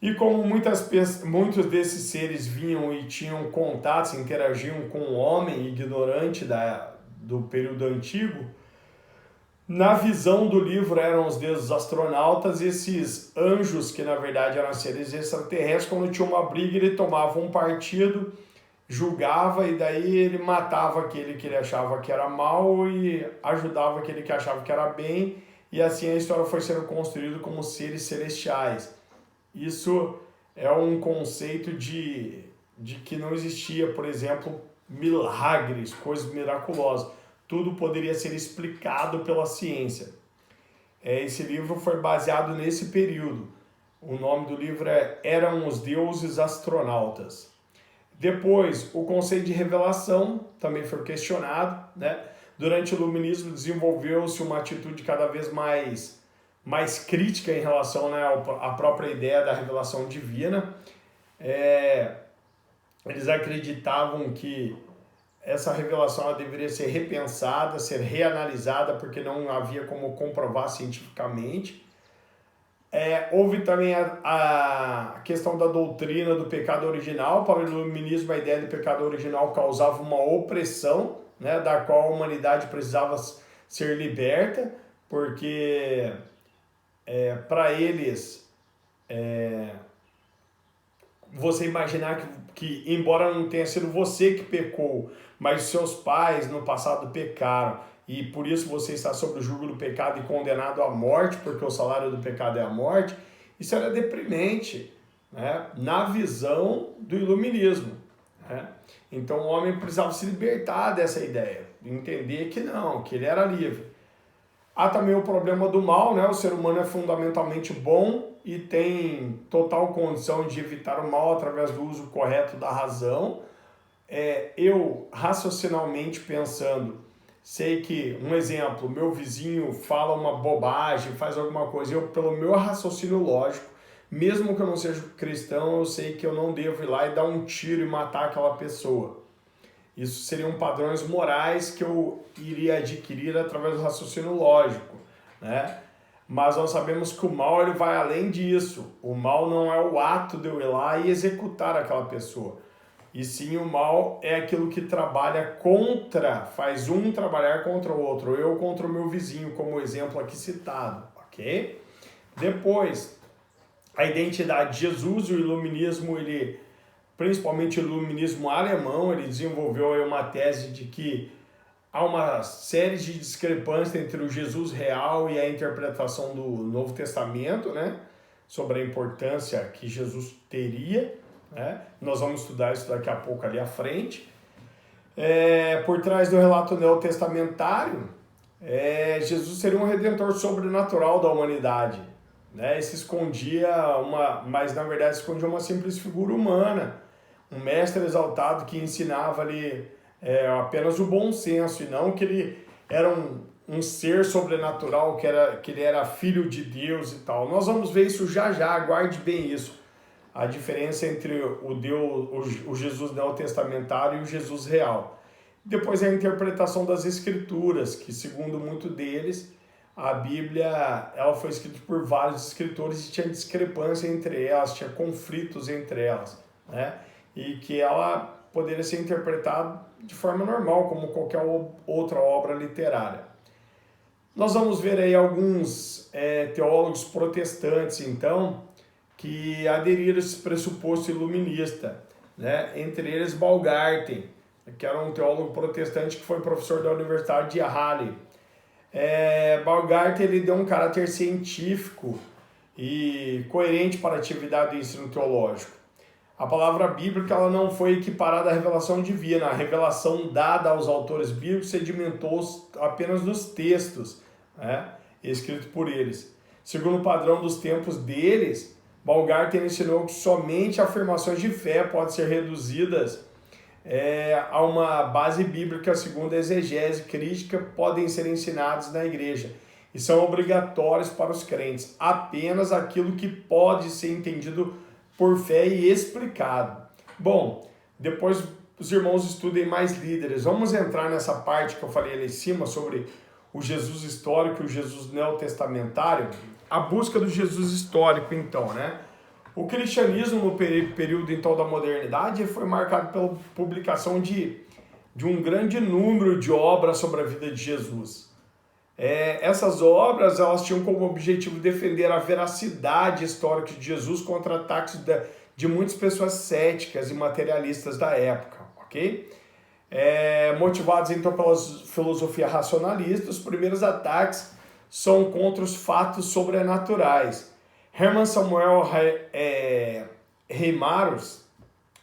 E como muitos desses seres vinham e tinham contatos, interagiam com o homem ignorante do período antigo, na visão do livro eram os deuses astronautas, esses anjos que na verdade eram seres extraterrestres, quando tinha uma briga ele tomava um partido julgava e daí ele matava aquele que ele achava que era mal e ajudava aquele que achava que era bem, e assim a história foi sendo construída como seres celestiais. Isso é um conceito de que não existia, por exemplo, milagres, coisas miraculosas. Tudo poderia ser explicado pela ciência. Esse livro foi baseado nesse período. O nome do livro é Eram os Deuses Astronautas. Depois, o conceito de revelação também foi questionado, né? Durante o Iluminismo desenvolveu-se uma atitude cada vez mais crítica em relação, né, à própria ideia da revelação divina. Eles acreditavam que essa revelação ela deveria ser repensada, ser reanalisada, porque não havia como comprovar cientificamente. Houve também a questão da doutrina do pecado original. Para o Iluminismo, a ideia de pecado original causava uma opressão, né, da qual a humanidade precisava ser liberta, porque para eles, você imaginar que, embora não tenha sido você que pecou, mas seus pais no passado pecaram, e por isso você está sob o jugo do pecado e condenado à morte, porque o salário do pecado é a morte, isso era deprimente, né, na visão do Iluminismo, né? Então o homem precisava se libertar dessa ideia, entender que não, que ele era livre. Há também o problema do mal, né? O ser humano é fundamentalmente bom e tem total condição de evitar o mal através do uso correto da razão. Eu, raciocinalmente pensando, sei que, um exemplo, meu vizinho fala uma bobagem, faz alguma coisa, eu, pelo meu raciocínio lógico, mesmo que eu não seja cristão, eu sei que eu não devo ir lá e dar um tiro e matar aquela pessoa. Isso seriam padrões morais que eu iria adquirir através do raciocínio lógico, né? Mas nós sabemos que o mal ele vai além disso. O mal não é o ato de eu ir lá e executar aquela pessoa. E sim, o mal é aquilo que trabalha contra, faz um trabalhar contra o outro. Eu contra o meu vizinho, como exemplo aqui citado, ok? Depois, a identidade de Jesus, o Iluminismo, principalmente o Iluminismo alemão, ele desenvolveu aí uma tese de que há uma série de discrepâncias entre o Jesus real e a interpretação do Novo Testamento, né? Sobre a importância que Jesus teria, né? Nós vamos estudar isso daqui a pouco ali à frente. Por trás do relato neotestamentário, Jesus seria um redentor sobrenatural da humanidade, né? Mas na verdade escondia uma simples figura humana, um mestre exaltado que ensinava ali apenas o bom senso, e não que ele era um ser sobrenatural, que ele era filho de Deus e tal. Nós vamos ver isso já, aguarde bem isso. A diferença entre o Jesus neotestamentário e o Jesus real. Depois a interpretação das escrituras, que segundo muito deles, a Bíblia ela foi escrita por vários escritores e tinha discrepância entre elas, tinha conflitos entre elas, né? E que ela poderia ser interpretada de forma normal, como qualquer outra obra literária. Nós vamos ver aí alguns teólogos protestantes, então, que aderiram a esse pressuposto iluminista, né? Entre eles Baumgarten, que era um teólogo protestante que foi professor da Universidade de Halle. Baumgarten ele deu um caráter científico e coerente para a atividade do ensino teológico. A palavra bíblica ela não foi equiparada à revelação divina. A revelação dada aos autores bíblicos sedimentou apenas nos textos, né, escritos por eles. Segundo o padrão dos tempos deles, Baumgarten ensinou que somente afirmações de fé podem ser reduzidas a uma base bíblica segundo a exegese crítica, podem ser ensinados na igreja e são obrigatórios para os crentes. Apenas aquilo que pode ser entendido por fé e explicado. Bom, depois os irmãos estudem mais líderes. Vamos entrar nessa parte que eu falei ali em cima sobre o Jesus histórico e o Jesus neotestamentário. A busca do Jesus histórico, então, né? O cristianismo no período então da modernidade foi marcado pela publicação de um grande número de obras sobre a vida de Jesus. Essas obras elas tinham como objetivo defender a veracidade histórica de Jesus contra ataques de muitas pessoas céticas e materialistas da época, ok? Motivados então pela filosofia racionalista, os primeiros ataques são contra os fatos sobrenaturais. Hermann Samuel Reimarus,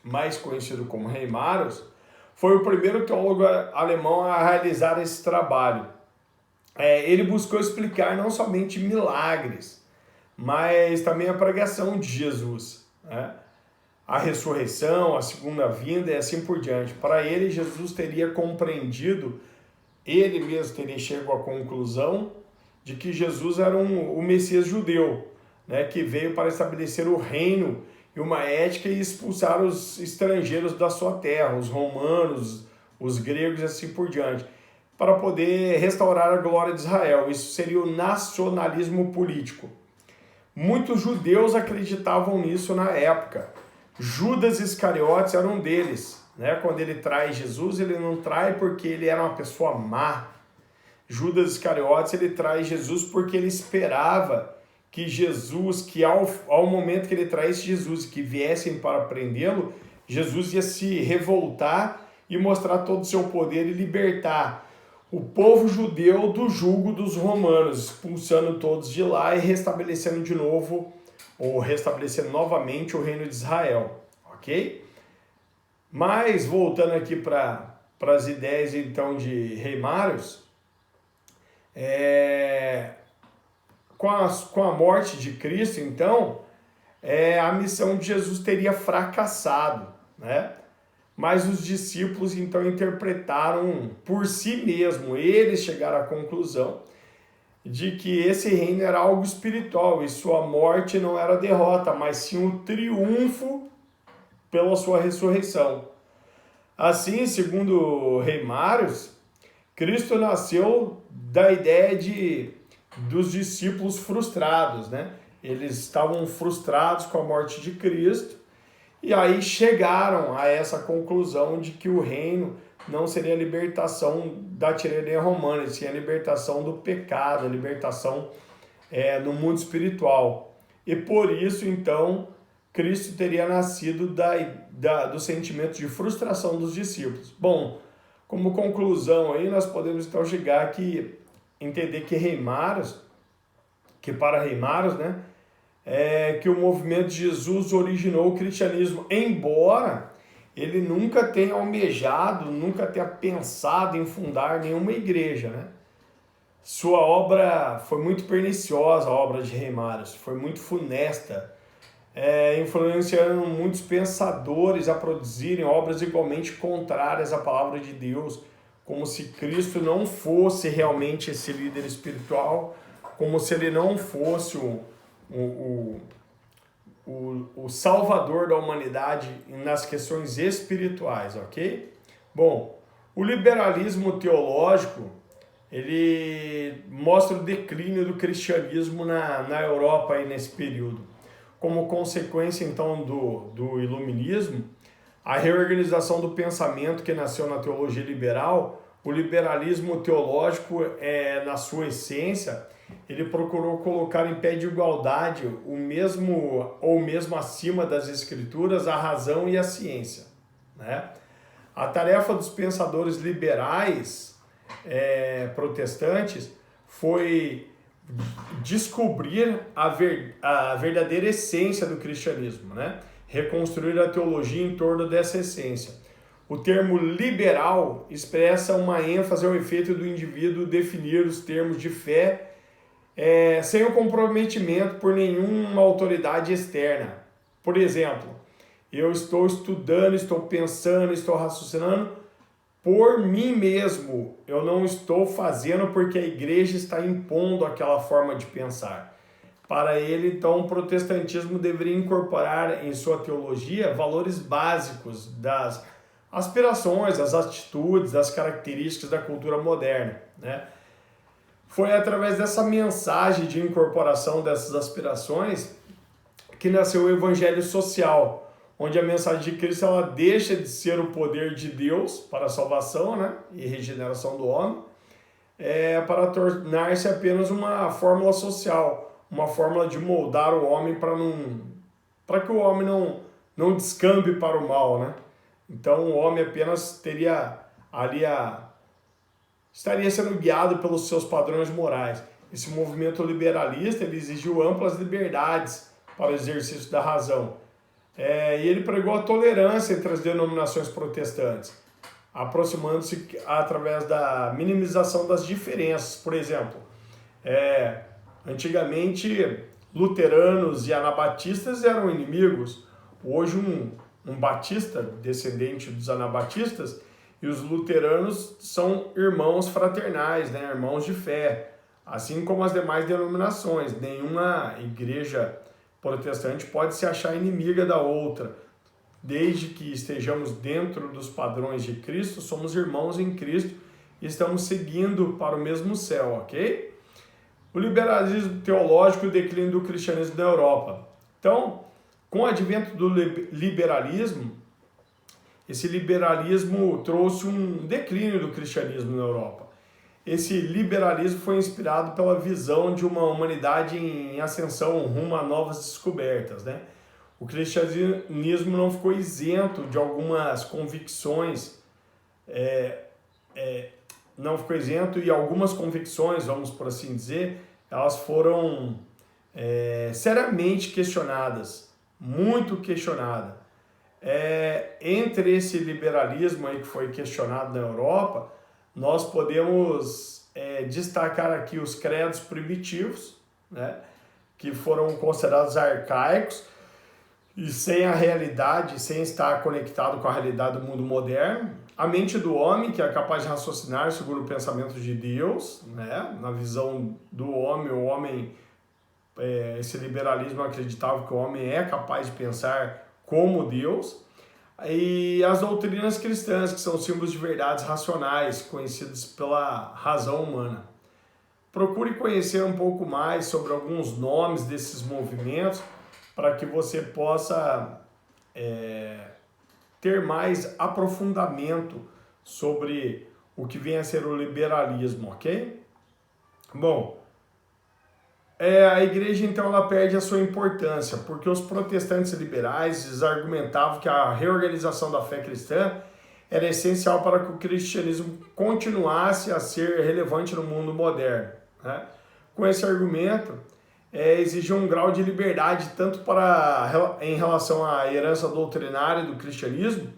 mais conhecido como Reimarus, foi o primeiro teólogo alemão a realizar esse trabalho. Ele buscou explicar não somente milagres, mas também a pregação de Jesus, né? A ressurreição, a segunda vinda e assim por diante. Para ele, Jesus teria compreendido, ele mesmo teria chegado à conclusão de que Jesus era o Messias judeu, né, que veio para estabelecer o reino e uma ética e expulsar os estrangeiros da sua terra, os romanos, os gregos e assim por diante, para poder restaurar a glória de Israel. Isso seria o nacionalismo político. Muitos judeus acreditavam nisso na época. Judas Iscariotes era um deles, né? Quando ele trai Jesus, ele não trai porque ele era uma pessoa má. Judas Iscariotes, ele trai Jesus porque ele esperava que Jesus, que ao momento que ele traísse Jesus, que viessem para prendê-lo, Jesus ia se revoltar e mostrar todo o seu poder e libertar o povo judeu do jugo dos romanos, expulsando todos de lá e restabelecendo de novo, ou restabelecendo novamente o reino de Israel, ok? Mas, voltando aqui para as ideias, então, de Reimarus, com a morte de Cristo, então, a missão de Jesus teria fracassado, né? Mas os discípulos, então, interpretaram por si mesmos, eles chegaram à conclusão de que esse reino era algo espiritual e sua morte não era derrota, mas sim o triunfo pela sua ressurreição. Assim, segundo Reimarus, Cristo nasceu da ideia dos discípulos frustrados, né? Eles estavam frustrados com a morte de Cristo e aí chegaram a essa conclusão de que o reino não seria a libertação da tirania romana, sim a libertação do pecado, a libertação no mundo espiritual. E por isso, então, Cristo teria nascido do sentimento de frustração dos discípulos. Bom, como conclusão aí, nós podemos então chegar aqui, entender que para Reimarus, né, que o movimento de Jesus originou o cristianismo, embora ele nunca tenha almejado, nunca tenha pensado em fundar nenhuma igreja, né? Sua obra foi muito perniciosa, a obra de Reimarus, foi muito funesta, influenciando muitos pensadores a produzirem obras igualmente contrárias à palavra de Deus, como se Cristo não fosse realmente esse líder espiritual, como se ele não fosse o salvador da humanidade nas questões espirituais, ok? Bom, o liberalismo teológico, ele mostra o declínio do cristianismo na Europa aí nesse período. Como consequência, então, do iluminismo, a reorganização do pensamento que nasceu na teologia liberal, o liberalismo teológico, na sua essência, ele procurou colocar em pé de igualdade ou mesmo acima das escrituras a razão e a ciência, né? A tarefa dos pensadores liberais protestantes foi descobrir a verdadeira essência do cristianismo, né? Reconstruir a teologia em torno dessa essência. O termo liberal expressa uma ênfase ao efeito do indivíduo definir os termos de fé sem o comprometimento por nenhuma autoridade externa. Por exemplo, eu estou estudando, estou pensando, estou raciocinando por mim mesmo. Eu não estou fazendo porque a igreja está impondo aquela forma de pensar. Para ele, então, o protestantismo deveria incorporar em sua teologia valores básicos das aspirações, das atitudes, das características da cultura moderna, né? Foi através dessa mensagem de incorporação dessas aspirações que nasceu o evangelho social, onde a mensagem de Cristo ela deixa de ser o poder de Deus para a salvação, né, e regeneração do homem, para tornar-se apenas uma fórmula social, uma fórmula de moldar o homem para que o homem não descambe para o mal, né? Então o homem apenas teria ali estaria sendo guiado pelos seus padrões morais. Esse movimento liberalista ele exigiu amplas liberdades para o exercício da razão. E ele pregou a tolerância entre as denominações protestantes, aproximando-se através da minimização das diferenças. Por exemplo, antigamente luteranos e anabatistas eram inimigos. Hoje um batista, descendente dos anabatistas, e os luteranos são irmãos fraternais, né? Irmãos de fé, assim como as demais denominações. Nenhuma igreja protestante pode se achar inimiga da outra. Desde que estejamos dentro dos padrões de Cristo, somos irmãos em Cristo e estamos seguindo para o mesmo céu, ok? O liberalismo teológico e o declínio do cristianismo na Europa. Então, com o advento do liberalismo, esse liberalismo trouxe um declínio do cristianismo na Europa. Esse liberalismo foi inspirado pela visão de uma humanidade em ascensão rumo a novas descobertas, né? O cristianismo não ficou isento de algumas convicções, não ficou isento e algumas convicções, vamos por assim dizer, elas foram seriamente questionadas, muito questionadas. Entre esse liberalismo aí que foi questionado na Europa, nós podemos destacar aqui os credos primitivos, né, que foram considerados arcaicos e sem a realidade, sem estar conectado com a realidade do mundo moderno. A mente do homem, que é capaz de raciocinar segundo o pensamento de Deus, né, na visão do homem, esse liberalismo acreditava que o homem é capaz de pensar como Deus. E as doutrinas cristãs, que são símbolos de verdades racionais, conhecidos pela razão humana. Procure conhecer um pouco mais sobre alguns nomes desses movimentos para que você possa ter mais aprofundamento sobre o que vem a ser o liberalismo, ok? Bom, a igreja então ela perde a sua importância, porque os protestantes liberais argumentavam que a reorganização da fé cristã era essencial para que o cristianismo continuasse a ser relevante no mundo moderno, né? Com esse argumento, exigia um grau de liberdade tanto em relação à herança doutrinária do cristianismo,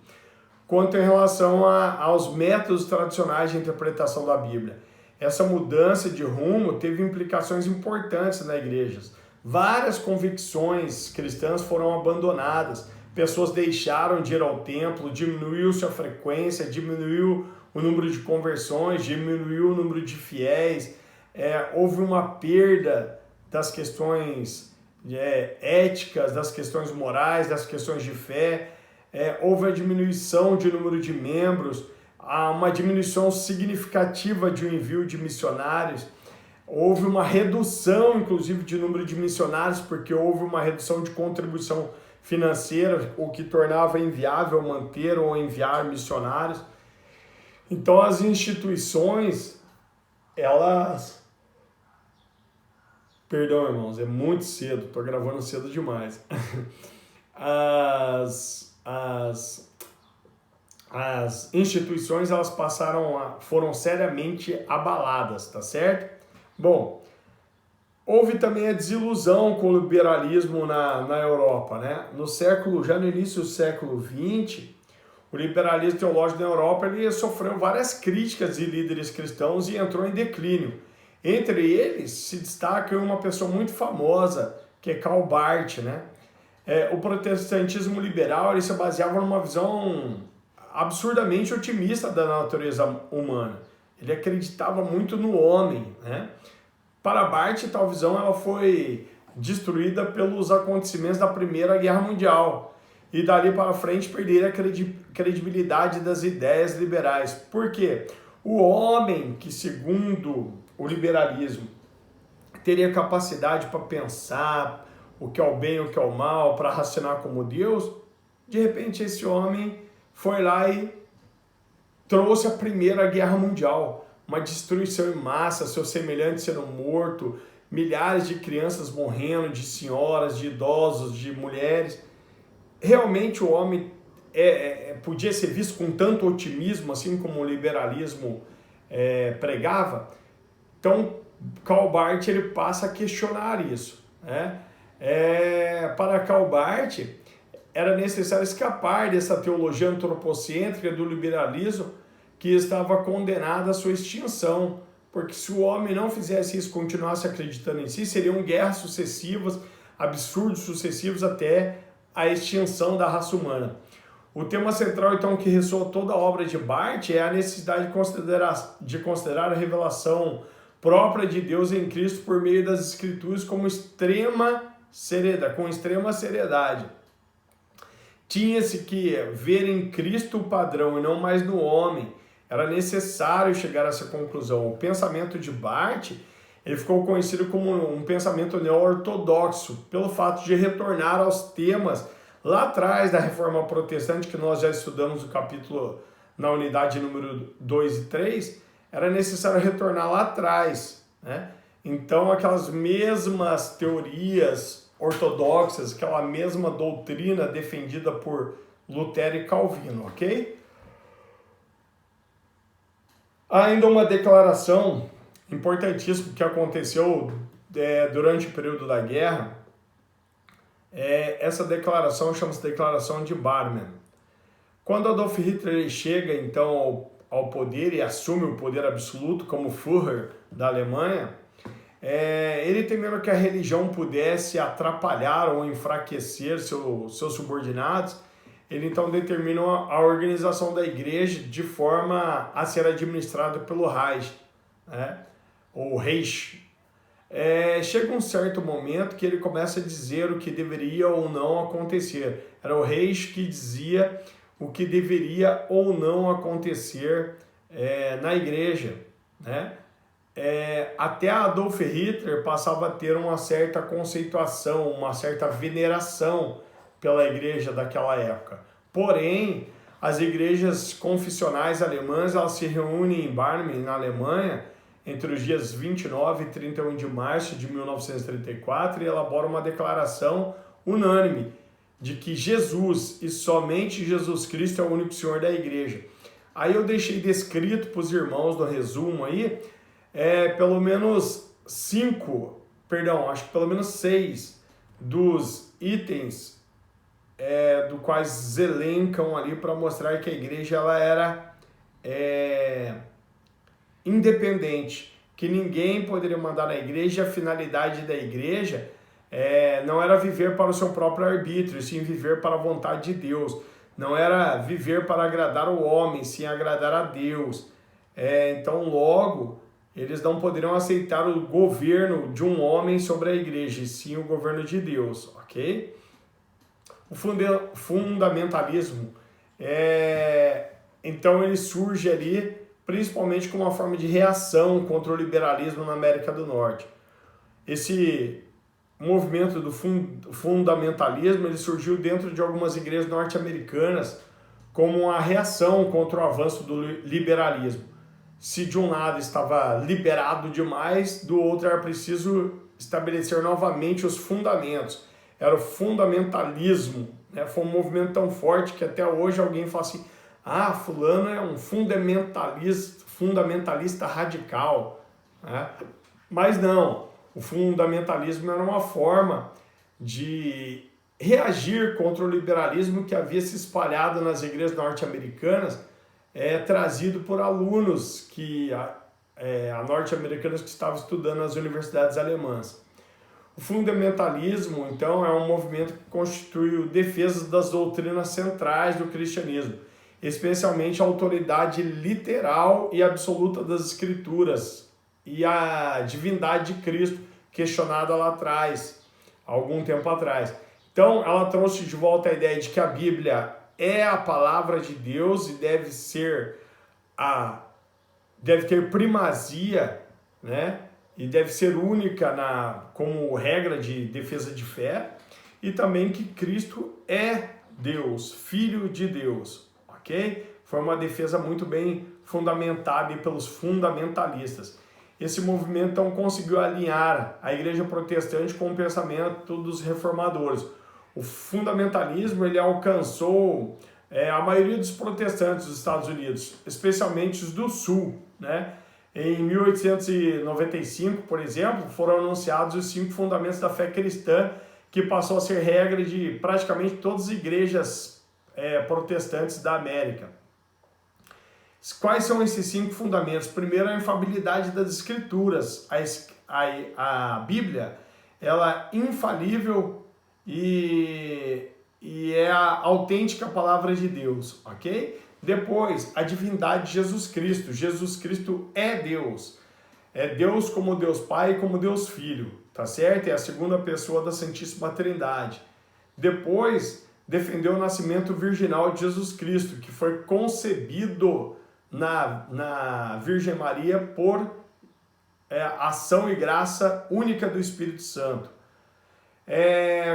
quanto em relação aos métodos tradicionais de interpretação da Bíblia. Essa mudança de rumo teve implicações importantes na igreja. Várias convicções cristãs foram abandonadas, pessoas deixaram de ir ao templo, diminuiu-se a frequência, diminuiu o número de conversões, diminuiu o número de fiéis, houve uma perda das questões éticas, das questões morais, das questões de fé, houve a diminuição de número de membros, há uma diminuição significativa de um envio de missionários, houve uma redução, inclusive, de número de missionários, porque houve uma redução de contribuição financeira, o que tornava inviável manter ou enviar missionários. Então, as instituições, elas... Perdão, irmãos, é muito cedo, estou gravando cedo demais. As instituições elas foram seriamente abaladas, tá certo? Bom, houve também a desilusão com o liberalismo na Europa, né? Já no início do século XX, o liberalismo teológico na Europa ele sofreu várias críticas de líderes cristãos e entrou em declínio. Entre eles se destaca uma pessoa muito famosa, que é Karl Barth, né? O protestantismo liberal ele se baseava numa visão absurdamente otimista da natureza humana. Ele acreditava muito no homem, né? Para Barth, tal visão ela foi destruída pelos acontecimentos da Primeira Guerra Mundial e dali para frente perderam a credibilidade das ideias liberais. Por quê? O homem que, segundo o liberalismo, teria capacidade para pensar o que é o bem e o que é o mal, para raciocinar como Deus, de repente esse homem foi lá e trouxe a Primeira Guerra Mundial, uma destruição em massa, seus semelhantes sendo mortos, milhares de crianças morrendo, de senhoras, de idosos, de mulheres. Realmente o homem podia ser visto com tanto otimismo, assim como o liberalismo pregava. Então, Karl Barth ele passa a questionar isso, né? Para Karl Barth, era necessário escapar dessa teologia antropocêntrica do liberalismo que estava condenada à sua extinção, porque se o homem não fizesse isso, continuasse acreditando em si, seriam guerras sucessivas, absurdos sucessivos até a extinção da raça humana. O tema central, então, que ressoa toda a obra de Barth é a necessidade de considerar a revelação própria de Deus em Cristo por meio das Escrituras com extrema seriedade. Tinha-se que ver em Cristo o padrão e não mais no homem. Era necessário chegar a essa conclusão. O pensamento de Barth ele ficou conhecido como um pensamento neo-ortodoxo, pelo fato de retornar aos temas lá atrás da Reforma Protestante, que nós já estudamos no capítulo, na unidade número 2 e 3, era necessário retornar lá atrás, né? Então, aquelas mesmas teorias ortodoxas, aquela mesma doutrina defendida por Lutero e Calvino, ok? Há ainda uma declaração importantíssima que aconteceu durante o período da guerra. Essa declaração chama-se Declaração de Barmen. Quando Adolf Hitler chega então ao poder e assume o poder absoluto como Führer da Alemanha, ele temendo que a religião pudesse atrapalhar ou enfraquecer seus subordinados, ele então determina a organização da igreja de forma a ser administrada pelo Reich, né? Ou Reich. Chega um certo momento que ele começa a dizer o que deveria ou não acontecer. Era o Reich que dizia o que deveria ou não acontecer na igreja, né? Até Adolf Hitler passava a ter uma certa conceituação, uma certa veneração pela igreja daquela época. Porém, as igrejas confessionais alemãs elas se reúnem em Barmen, na Alemanha, entre os dias 29 e 31 de março de 1934 e elaboram uma declaração unânime de que Jesus e somente Jesus Cristo é o único Senhor da igreja. Aí eu deixei descrito para os irmãos no resumo aí, pelo menos 6 dos itens do quais elencam ali para mostrar que a igreja ela era independente, que ninguém poderia mandar na igreja. A finalidade da igreja não era viver para o seu próprio arbítrio, sim viver para a vontade de Deus. Não era viver para agradar o homem, sim agradar a Deus. Então, logo, eles não poderiam aceitar o governo de um homem sobre a igreja, e sim o governo de Deus, ok? O fundamentalismo, então, ele surge ali principalmente como uma forma de reação contra o liberalismo na América do Norte. Esse movimento do fundamentalismo ele surgiu dentro de algumas igrejas norte-americanas como uma reação contra o avanço do liberalismo. Se de um lado estava liberado demais, do outro era preciso estabelecer novamente os fundamentos. Era o fundamentalismo, né? Foi um movimento tão forte que até hoje alguém fala assim: fulano é um fundamentalista radical, né? Mas não, o fundamentalismo era uma forma de reagir contra o liberalismo que havia se espalhado nas igrejas norte-americanas, trazido por alunos norte-americanos que estavam estudando nas universidades alemãs. O fundamentalismo, então, é um movimento que constitui defesa das doutrinas centrais do cristianismo, especialmente a autoridade literal e absoluta das Escrituras e a divindade de Cristo, questionada lá atrás, algum tempo atrás. Então, ela trouxe de volta a ideia de que a Bíblia é a palavra de Deus e deve ter primazia, né? E deve ser única como regra de defesa de fé, e também que Cristo é Deus, Filho de Deus, ok? Foi uma defesa muito bem fundamentada pelos fundamentalistas. Esse movimento então conseguiu alinhar a igreja protestante com o pensamento dos reformadores. O fundamentalismo ele alcançou a maioria dos protestantes dos Estados Unidos, especialmente os do Sul, né? Em 1895, por exemplo, foram anunciados os 5 fundamentos da fé cristã, que passou a ser regra de praticamente todas as igrejas protestantes da América. Quais são esses 5 fundamentos? Primeiro, a infalibilidade das Escrituras. A Bíblia, ela é infalível e é a autêntica palavra de Deus, ok? Depois, a divindade de Jesus Cristo. Jesus Cristo é Deus. É Deus como Deus Pai e como Deus Filho, tá certo? É a segunda pessoa da Santíssima Trindade. Depois, defendeu o nascimento virginal de Jesus Cristo, que foi concebido na Virgem Maria por ação e graça única do Espírito Santo.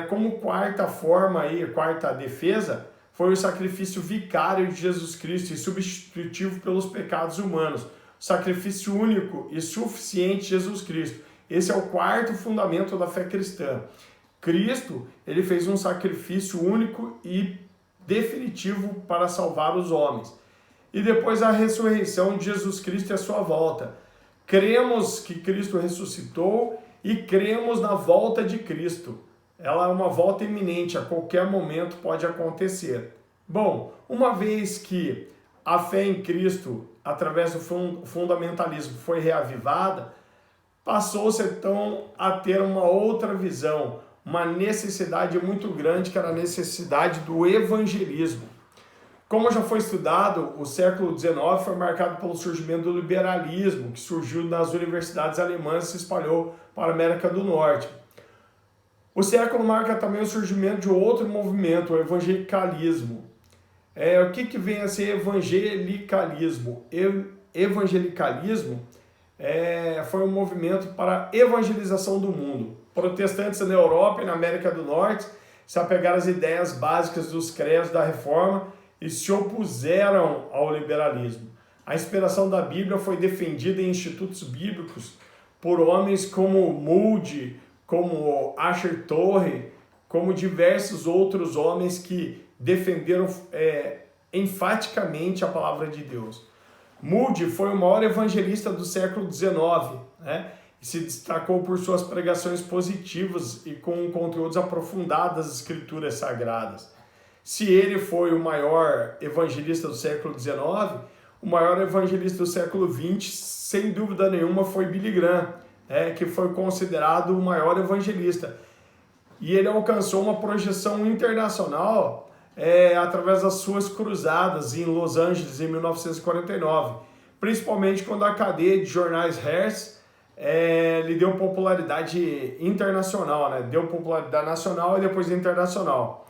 Como quarta defesa, foi o sacrifício vicário de Jesus Cristo e substitutivo pelos pecados humanos. O sacrifício único e suficiente de Jesus Cristo. Esse é o 4º fundamento da fé cristã. Cristo, ele fez um sacrifício único e definitivo para salvar os homens. E depois a ressurreição de Jesus Cristo e a sua volta. Cremos que Cristo ressuscitou e cremos na volta de Cristo. Ela é uma volta iminente, a qualquer momento pode acontecer. Bom, uma vez que a fé em Cristo, através do fundamentalismo, foi reavivada, passou-se então a ter uma outra visão, uma necessidade muito grande, que era a necessidade do evangelismo. Como já foi estudado, o século XIX foi marcado pelo surgimento do liberalismo, que surgiu nas universidades alemãs e se espalhou para a América do Norte. O século marca também o surgimento de outro movimento, o evangelicalismo. O que vem a ser evangelicalismo? Evangelicalismo foi um movimento para a evangelização do mundo. Protestantes na Europa e na América do Norte se apegaram às ideias básicas dos credos da Reforma e se opuseram ao liberalismo. A inspiração da Bíblia foi defendida em institutos bíblicos por homens como Moody, como Asher Torre, como diversos outros homens que defenderam enfaticamente a palavra de Deus. Moody foi o maior evangelista do século XIX, né? E se destacou por suas pregações positivas e com conteúdos aprofundados das escrituras sagradas. Se ele foi o maior evangelista do século XIX, o maior evangelista do século XX, sem dúvida nenhuma, foi Billy Graham, que foi considerado o maior evangelista. E ele alcançou uma projeção internacional através das suas cruzadas em Los Angeles, em 1949. Principalmente quando a cadeia de jornais Hearst lhe deu popularidade internacional, né? Deu popularidade nacional e depois internacional.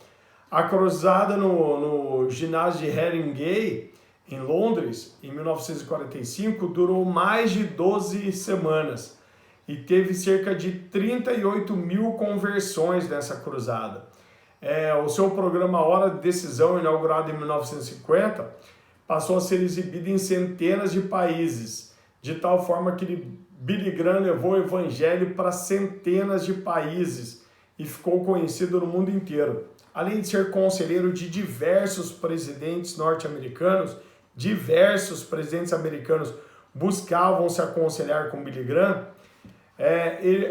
A cruzada no ginásio de Haringey, em Londres, em 1945, durou mais de 12 semanas e teve cerca de 38 mil conversões nessa cruzada. O seu programa Hora de Decisão, inaugurado em 1950, passou a ser exibido em centenas de países, de tal forma que Billy Graham levou o evangelho para centenas de países e ficou conhecido no mundo inteiro. Além de ser conselheiro de diversos presidentes norte-americanos, diversos presidentes americanos buscavam se aconselhar com Billy Graham,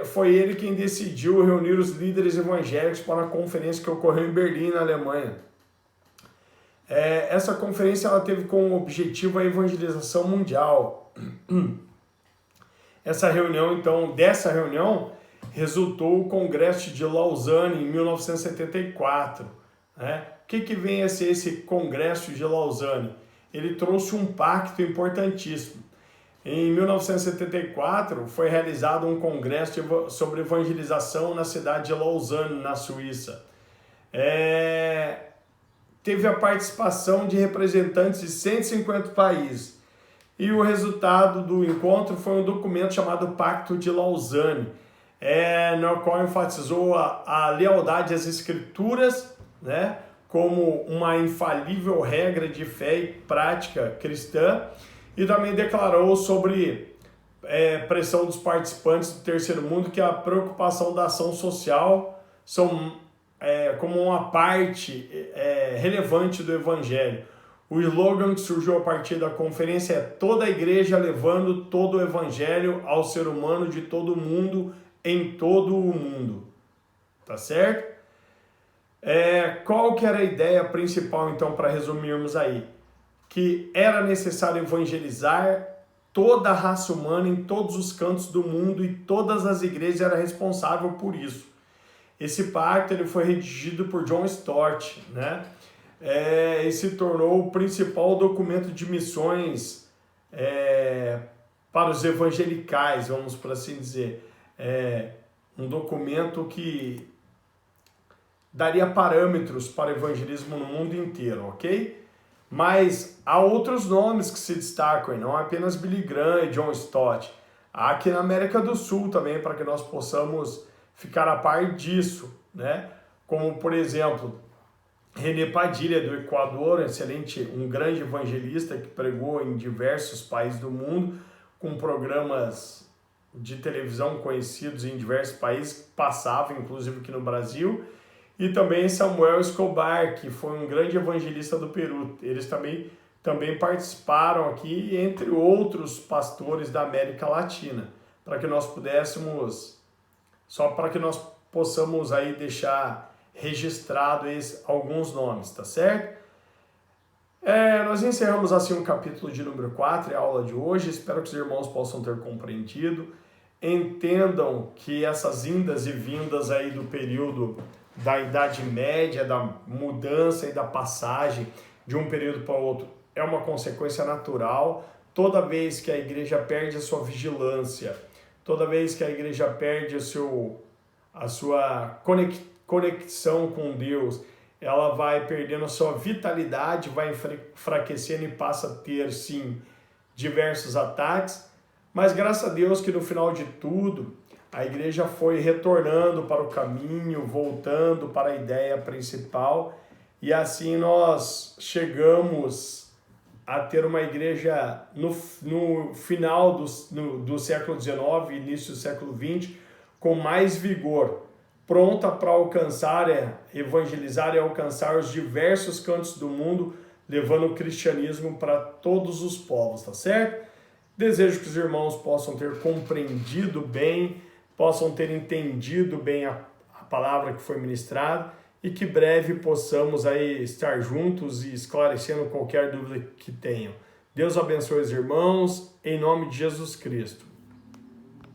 foi ele quem decidiu reunir os líderes evangélicos para uma conferência que ocorreu em Berlim, na Alemanha. Essa conferência ela teve como objetivo a evangelização mundial. Dessa reunião, resultou o Congresso de Lausanne em 1974. Né? O que vem a ser esse Congresso de Lausanne? Ele trouxe um pacto importantíssimo. Em 1974, foi realizado um congresso sobre evangelização na cidade de Lausanne, na Suíça. Teve a participação de representantes de 150 países. E o resultado do encontro foi um documento chamado Pacto de Lausanne, no qual enfatizou a lealdade às Escrituras, né, como uma infalível regra de fé e prática cristã, e também declarou sobre pressão dos participantes do terceiro mundo que a preocupação da ação social são como uma parte relevante do Evangelho. O slogan que surgiu a partir da conferência é: toda a igreja levando todo o Evangelho ao ser humano de todo mundo, em todo o mundo. Tá certo? Qual que era a ideia principal, então, para resumirmos aí? Que era necessário evangelizar toda a raça humana em todos os cantos do mundo, e todas as igrejas eram responsáveis por isso. Esse pacto ele foi redigido por John Stott, né? E se tornou o principal documento de missões para os evangelicais, vamos por assim dizer. Um documento que daria parâmetros para o evangelismo no mundo inteiro, ok? Mas há outros nomes que se destacam, não apenas Billy Graham e John Stott. Há aqui na América do Sul também, para que nós possamos ficar a par disso, né? Como, por exemplo, René Padilha, do Equador, um grande evangelista que pregou em diversos países do mundo, com programas de televisão conhecidos em diversos países, que passavam inclusive aqui no Brasil. E também Samuel Escobar, que foi um grande evangelista do Peru. Eles também participaram aqui, entre outros pastores da América Latina, para que nós possamos aí deixar registrado alguns nomes, tá certo? Nós encerramos assim o capítulo de número 4, a aula de hoje. Espero que os irmãos possam ter compreendido. Entendam que essas indas e vindas aí do período da Idade Média, da mudança e da passagem de um período para outro, é uma consequência natural. Toda vez que a igreja perde a sua vigilância, toda vez que a igreja perde a sua conexão com Deus, ela vai perdendo a sua vitalidade, vai enfraquecendo e passa a ter, sim, diversos ataques. Mas graças a Deus que no final de tudo, a igreja foi retornando para o caminho, voltando para a ideia principal, e assim nós chegamos a ter uma igreja no final do século XIX, início do século XX, com mais vigor, pronta para evangelizar e alcançar os diversos cantos do mundo, levando o cristianismo para todos os povos, tá certo? Desejo que os irmãos possam ter compreendido bem, possam ter entendido bem a palavra que foi ministrada, e que breve possamos aí estar juntos e esclarecendo qualquer dúvida que tenham. Deus abençoe os irmãos, em nome de Jesus Cristo.